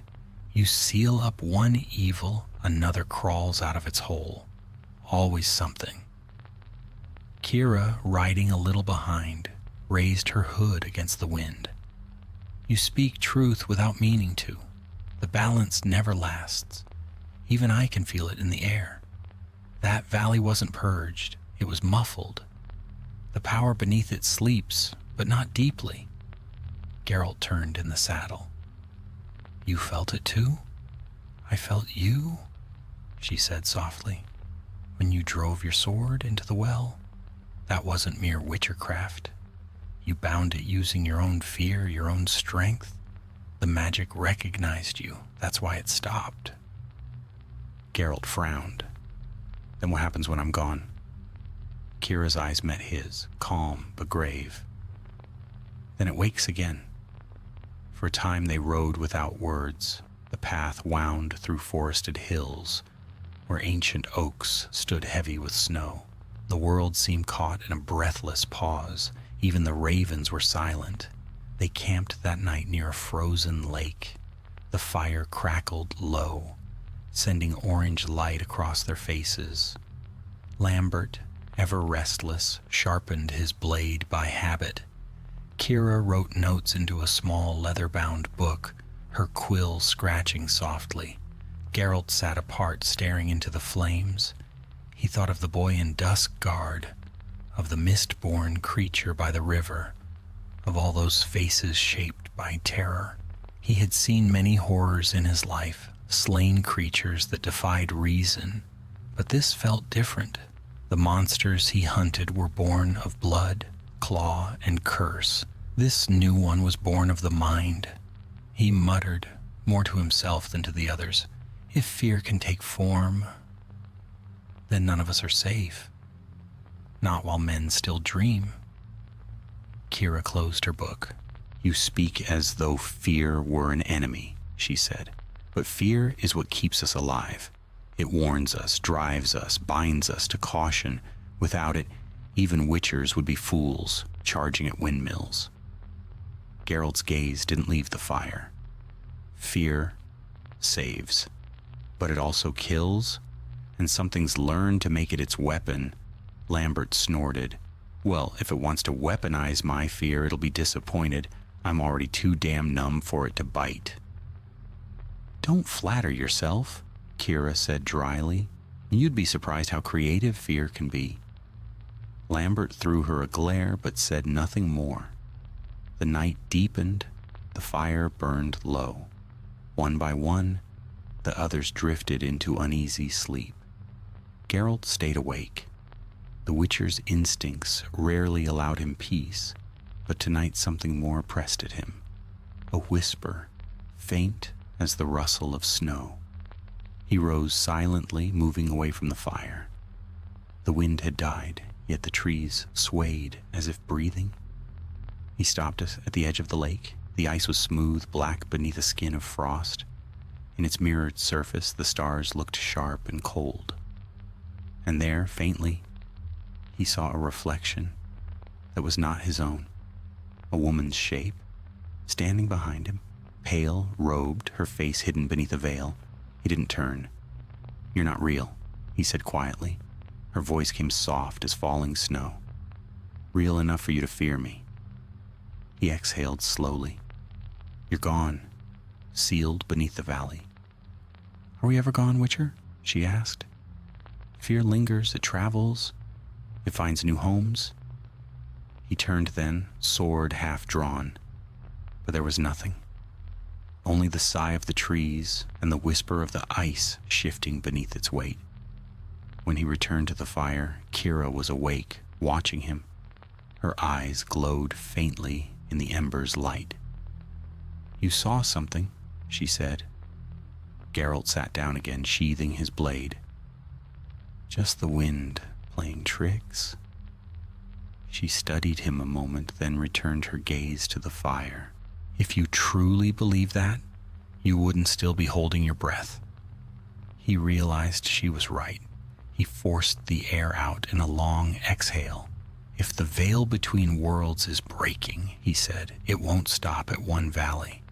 You seal up one evil, another crawls out of its hole. Always something. Kira, riding a little behind, raised her hood against the wind. You speak truth without meaning to. The balance never lasts. Even I can feel it in the air. That valley wasn't purged. It was muffled. The power beneath it sleeps, but not deeply. Geralt turned in the saddle. You felt it too? I felt you, she said softly, when you drove your sword into the well. That wasn't mere witchercraft. You bound it using your own fear, your own strength. The magic recognized you. That's why it stopped. Geralt frowned. Then what happens when I'm gone? Kira's eyes met his, calm but grave. Then it wakes again. For a time they rode without words. The path wound through forested hills, where ancient oaks stood heavy with snow. The world seemed caught in a breathless pause. Even the ravens were silent. They camped that night near a frozen lake. The fire crackled low, sending orange light across their faces. Lambert, ever restless, sharpened his blade by habit. Kira wrote notes into a small leather-bound book, her quill scratching softly. Geralt sat apart, staring into the flames. He thought of the boy in Dusk Guard, of the mist-born creature by the river, of all those faces shaped by terror. He had seen many horrors in his life, slain creatures that defied reason, but this felt different. The monsters he hunted were born of blood, claw, and curse. This new one was born of the mind. He muttered, more to himself than to the others, if fear can take form, then none of us are safe. Not while men still dream. Kira closed her book. You speak as though fear were an enemy, she said. But fear is what keeps us alive. It warns us, drives us, binds us to caution. Without it, even witchers would be fools, charging at windmills. Geralt's gaze didn't leave the fire. Fear saves, but it also kills, and something's learned to make it its weapon. Lambert snorted. Well, if it wants to weaponize my fear, it'll be disappointed. I'm already too damn numb for it to bite. Don't flatter yourself, Kira said dryly. You'd be surprised how creative fear can be. Lambert threw her a glare, but said nothing more. The night deepened. The fire burned low. One by one, the others drifted into uneasy sleep. Geralt stayed awake. The Witcher's instincts rarely allowed him peace, but tonight something more pressed at him. A whisper, faint as the rustle of snow. He rose silently, moving away from the fire. The wind had died, yet the trees swayed as if breathing. He stopped at the edge of the lake. The ice was smooth, black beneath a skin of frost. In its mirrored surface, the stars looked sharp and cold. And there, faintly, he saw a reflection that was not his own. A woman's shape, standing behind him, pale, robed, her face hidden beneath a veil. He didn't turn. You're not real, he said quietly. Her voice came soft as falling snow. Real enough for you to fear me. He exhaled slowly. You're gone, sealed beneath the valley. Are we ever gone, Witcher? She asked. Fear lingers, it travels, it finds new homes. He turned then, sword half drawn, but there was nothing. Only the sigh of the trees and the whisper of the ice shifting beneath its weight. When he returned to the fire, Kira was awake, watching him. Her eyes glowed faintly in the ember's light. You saw something, she said. Geralt sat down again, sheathing his blade. Just the wind playing tricks. She studied him a moment, then returned her gaze to the fire. If you truly believe that, you wouldn't still be holding your breath. He realized she was right. He forced the air out in a long exhale. If the veil between worlds is breaking, he said, it won't stop at one valley.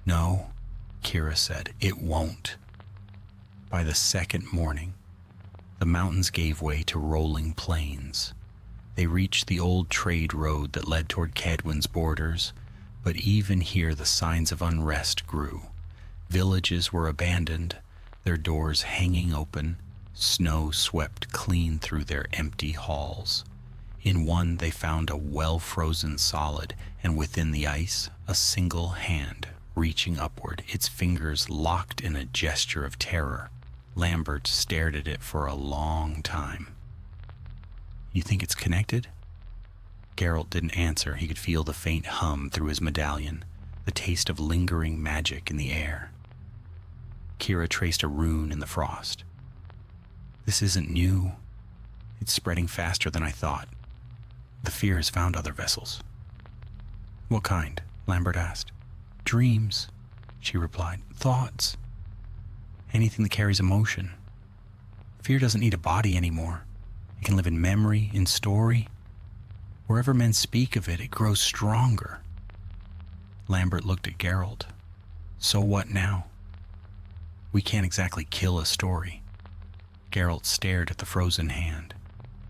No, Kira said, it won't. By the second morning, the mountains gave way to rolling plains. They reached the old trade road that led toward Cadwin's borders, but even here the signs of unrest grew. Villages were abandoned, their doors hanging open, snow swept clean through their empty halls. In one they found a well-frozen solid, and within the ice, a single hand reaching upward, its fingers locked in a gesture of terror. Lambert stared at it for a long time. You think it's connected? Geralt didn't answer. He could feel the faint hum through his medallion, the taste of lingering magic in the air. Kira traced a rune in the frost. This isn't new. It's spreading faster than I thought. The fear has found other vessels. What kind? Lambert asked. Dreams, she replied. Thoughts. Anything that carries emotion. Fear doesn't need a body anymore. It can live in memory, in story. Wherever men speak of it, it grows stronger. Lambert looked at Geralt. So what now? We can't exactly kill a story. Geralt stared at the frozen hand.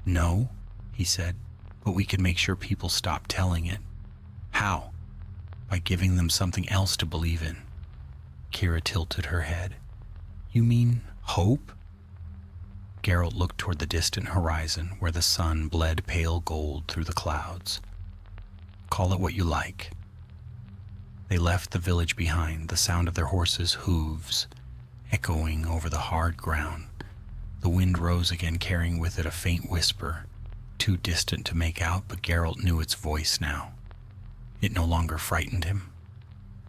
No, he said, but we can make sure people stop telling it. How? By giving them something else to believe in. Kira tilted her head. You mean hope? Geralt looked toward the distant horizon where the sun bled pale gold through the clouds. Call it what you like. They left the village behind, the sound of their horses' hooves echoing over the hard ground. The wind rose again, carrying with it a faint whisper, too distant to make out, but Geralt knew its voice now. It no longer frightened him.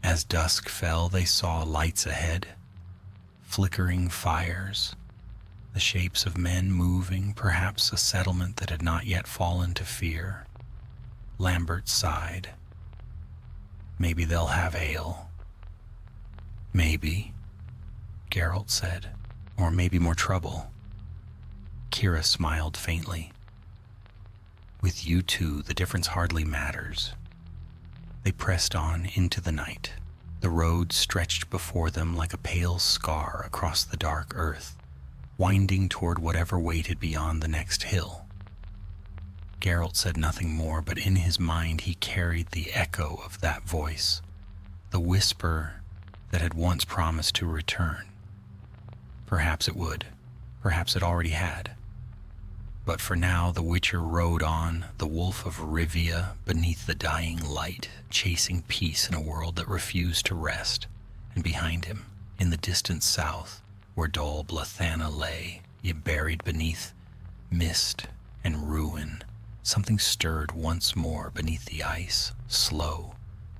As dusk fell, they saw lights ahead, flickering fires, the shapes of men moving, perhaps a settlement that had not yet fallen to fear. Lambert sighed. Maybe they'll have ale. Maybe, Geralt said, or maybe more trouble. Kira smiled faintly. With you two, the difference hardly matters. They pressed on into the night. The road stretched before them like a pale scar across the dark earth, winding toward whatever waited beyond the next hill. Geralt said nothing more, but in his mind he carried the echo of that voice, the whisper that had once promised to return. Perhaps it would. Perhaps it already had. But for now, the Witcher rode on, the Wolf of Rivia, beneath the dying light, chasing peace in a world that refused to rest. And behind him, in the distant south, where Dol Blathanna lay, yet buried beneath mist and ruin, something stirred once more beneath the ice, slow,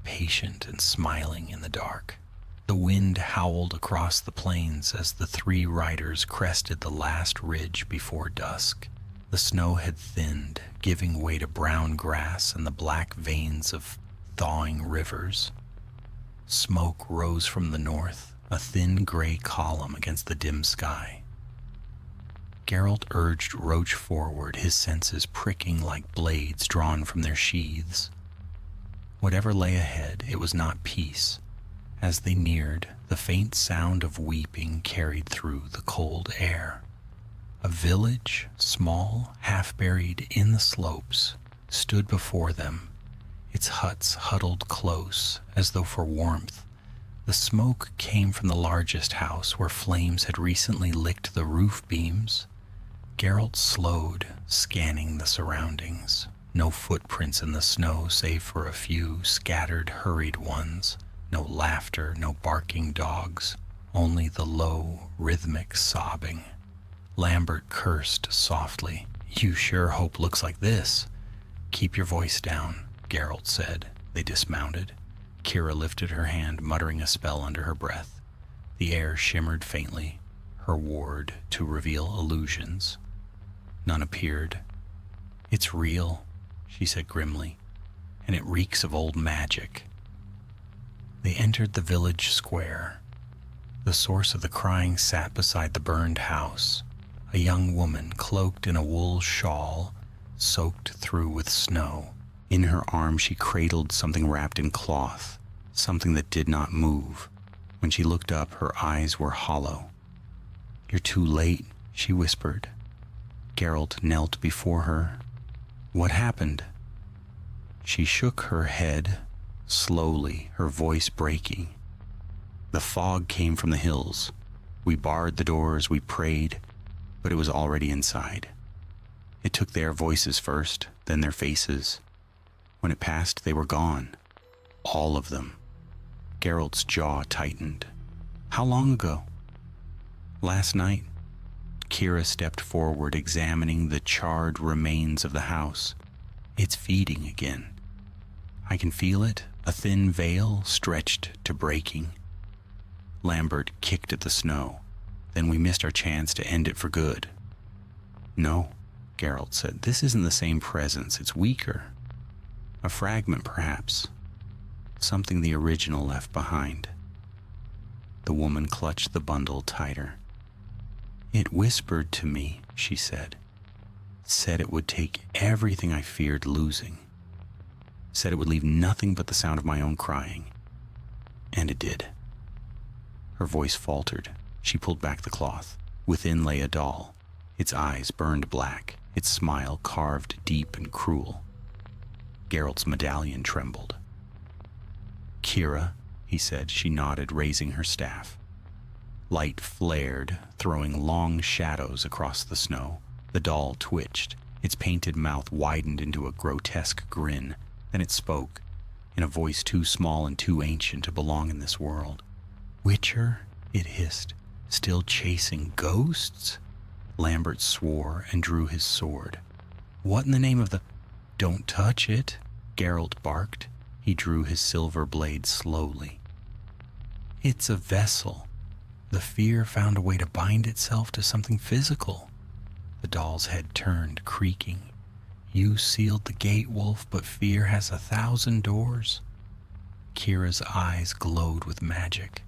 patient, and smiling in the dark. The wind howled across the plains as the three riders crested the last ridge before dusk. The snow had thinned, giving way to brown grass and the black veins of thawing rivers. Smoke rose from the north, a thin gray column against the dim sky. Geralt urged Roach forward, his senses pricking like blades drawn from their sheaths. Whatever lay ahead, it was not peace. As they neared, the faint sound of weeping carried through the cold air. A village, small, half-buried in the slopes, stood before them, its huts huddled close, as though for warmth. The smoke came from the largest house, where flames had recently licked the roof beams. Geralt slowed, scanning the surroundings. No footprints in the snow, save for a few scattered, hurried ones. No laughter, no barking dogs, only the low, rhythmic sobbing. Lambert cursed softly. You sure hope looks like this. Keep your voice down, Geralt said. They dismounted. Kira lifted her hand, muttering a spell under her breath. The air shimmered faintly, her ward to reveal illusions. None appeared. It's real, she said grimly, and it reeks of old magic. They entered the village square. The source of the crying sat beside the burned house, a young woman cloaked in a wool shawl, soaked through with snow. In her arm she cradled something wrapped in cloth, something that did not move. When she looked up, her eyes were hollow. "You're too late," she whispered. Geralt knelt before her. "What happened?" She shook her head, slowly, her voice breaking. "The fog came from the hills. We barred the doors, we prayed, but it was already inside. It took their voices first, then their faces. When it passed, they were gone. All of them." Geralt's jaw tightened. "How long ago?" "Last night." Kira stepped forward, examining the charred remains of the house. "It's feeding again. I can feel it, a thin veil stretched to breaking." Lambert kicked at the snow. "Then we missed our chance to end it for good." "No," Geralt said. "This isn't the same presence. It's weaker. A fragment, perhaps. Something the original left behind." The woman clutched the bundle tighter. "It whispered to me," she said. "Said it would take everything I feared losing. Said it would leave nothing but the sound of my own crying. And it did." Her voice faltered. She pulled back the cloth. Within lay a doll. Its eyes burned black, its smile carved deep and cruel. Geralt's medallion trembled. "Kira," he said. She nodded, raising her staff. Light flared, throwing long shadows across the snow. The doll twitched. Its painted mouth widened into a grotesque grin. Then it spoke, in a voice too small and too ancient to belong in this world. "Witcher," it hissed, "still chasing ghosts?" Lambert swore and drew his sword. "What in the name of the—" "Don't touch it," Geralt barked. He drew his silver blade slowly. "It's a vessel. The fear found a way to bind itself to something physical." The doll's head turned, creaking. "You sealed the gate, Wolf, but fear has 1,000 doors." Kira's eyes glowed with magic.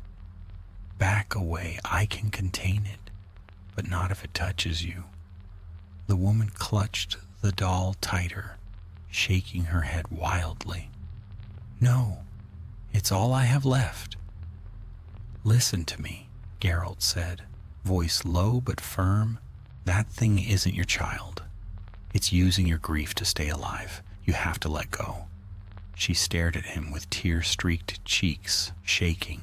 "Back away. I can contain it, but not if it touches you." The woman clutched the doll tighter, shaking her head wildly. "No, it's all I have left." "Listen to me," Geralt said, voice low but firm. "That thing isn't your child. It's using your grief to stay alive. You have to let go." She stared at him with tear-streaked cheeks, shaking.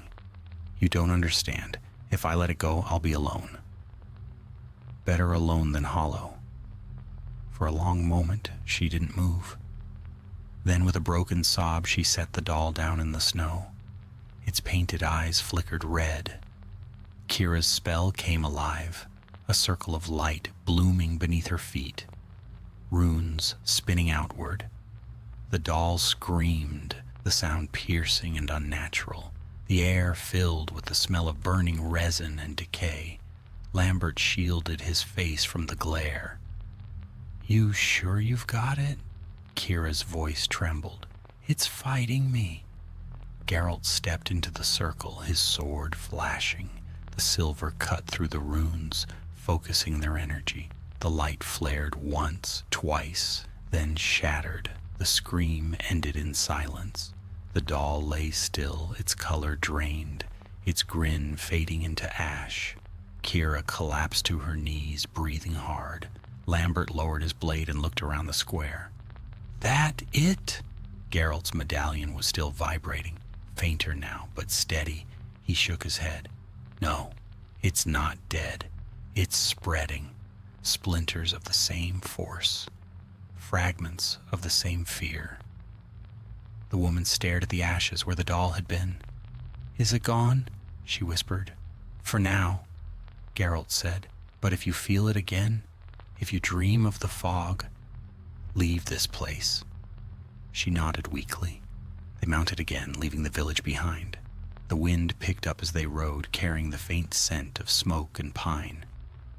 "You don't understand. If I let it go, I'll be alone. Better alone than hollow." For a long moment, she didn't move. Then with a broken sob, she set the doll down in the snow. Its painted eyes flickered red. Kira's spell came alive, a circle of light blooming beneath her feet, runes spinning outward. The doll screamed, the sound piercing and unnatural, the air filled with the smell of burning resin and decay. Lambert shielded his face from the glare. "You sure you've got it?" Kira's voice trembled. "It's fighting me." Geralt stepped into the circle, his sword flashing. The silver cut through the runes, focusing their energy. The light flared once, twice, then shattered. The scream ended in silence. The doll lay still, its color drained, its grin fading into ash. Kira collapsed to her knees, breathing hard. Lambert lowered his blade and looked around the square. "That it?" Geralt's medallion was still vibrating, fainter now, but steady. He shook his head. "No, it's not dead. It's spreading. Splinters of the same force. Fragments of the same fear." The woman stared at the ashes where the doll had been. "Is it gone?" she whispered. "For now," Geralt said. "But if you feel it again, if you dream of the fog, leave this place." She nodded weakly. They mounted again, leaving the village behind. The wind picked up as they rode, carrying the faint scent of smoke and pine.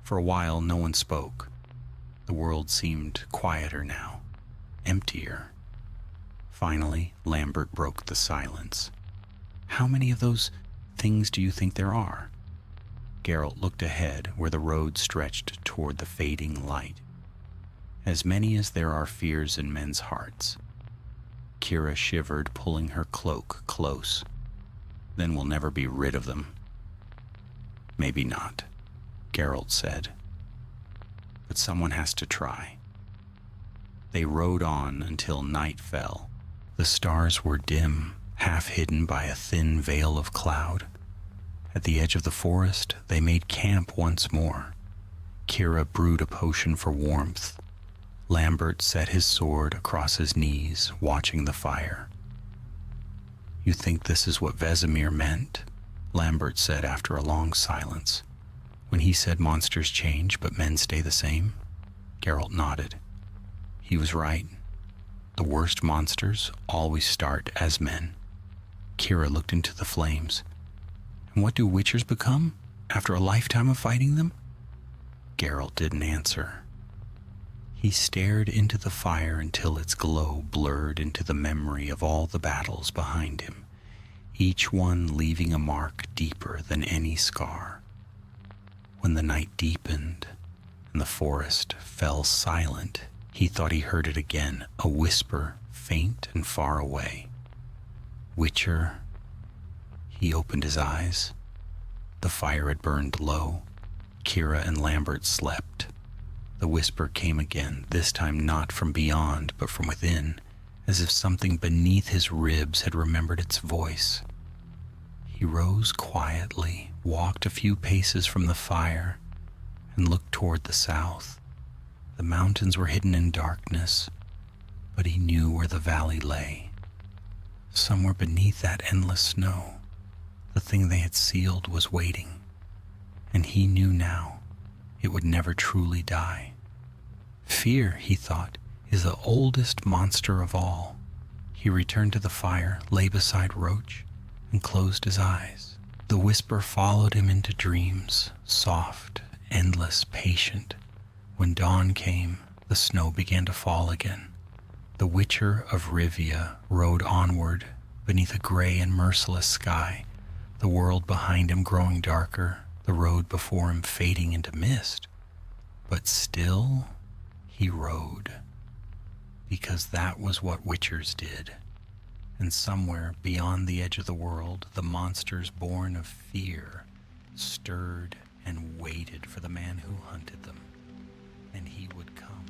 For a while, no one spoke. The world seemed quieter now, emptier. Finally, Lambert broke the silence. "How many of those things do you think there are?" Geralt looked ahead where the road stretched toward the fading light. "As many as there are fears in men's hearts." Kira shivered, pulling her cloak close. Then we'll never be rid of them. Maybe not, Geralt said. But someone has to try. They rode on until night fell. The stars were dim, half hidden by a thin veil of cloud. At the edge of the forest, they made camp once more. Kira brewed a potion for warmth. Lambert set his sword across his knees, watching the fire. You think this is what Vesemir meant? Lambert said after a long silence. When he said monsters change, but men stay the same? Geralt nodded. He was right. The worst monsters always start as men. Kira looked into the flames. And what do witchers become after a lifetime of fighting them? Geralt didn't answer. He stared into the fire until its glow blurred into the memory of all the battles behind him, each one leaving a mark deeper than any scar. When the night deepened and the forest fell silent, he thought he heard it again, a whisper, faint and far away. Witcher. He opened his eyes. The fire had burned low. Kira and Lambert slept. The whisper came again, this time not from beyond, but from within, as if something beneath his ribs had remembered its voice. He rose quietly, walked a few paces from the fire, and looked toward the south. The mountains were hidden in darkness, but he knew where the valley lay. Somewhere beneath that endless snow, the thing they had sealed was waiting, and he knew now it would never truly die. Fear, he thought, is the oldest monster of all. He returned to the fire, lay beside Roach, and closed his eyes. The whisper followed him into dreams, soft, endless, patient. When dawn came, the snow began to fall again. The Witcher of Rivia rode onward beneath a gray and merciless sky, the world behind him growing darker, the road before him fading into mist. But still, he rode, because that was what witchers did. And somewhere beyond the edge of the world, the monsters born of fear stirred and waited for the man who hunted them, and he would come.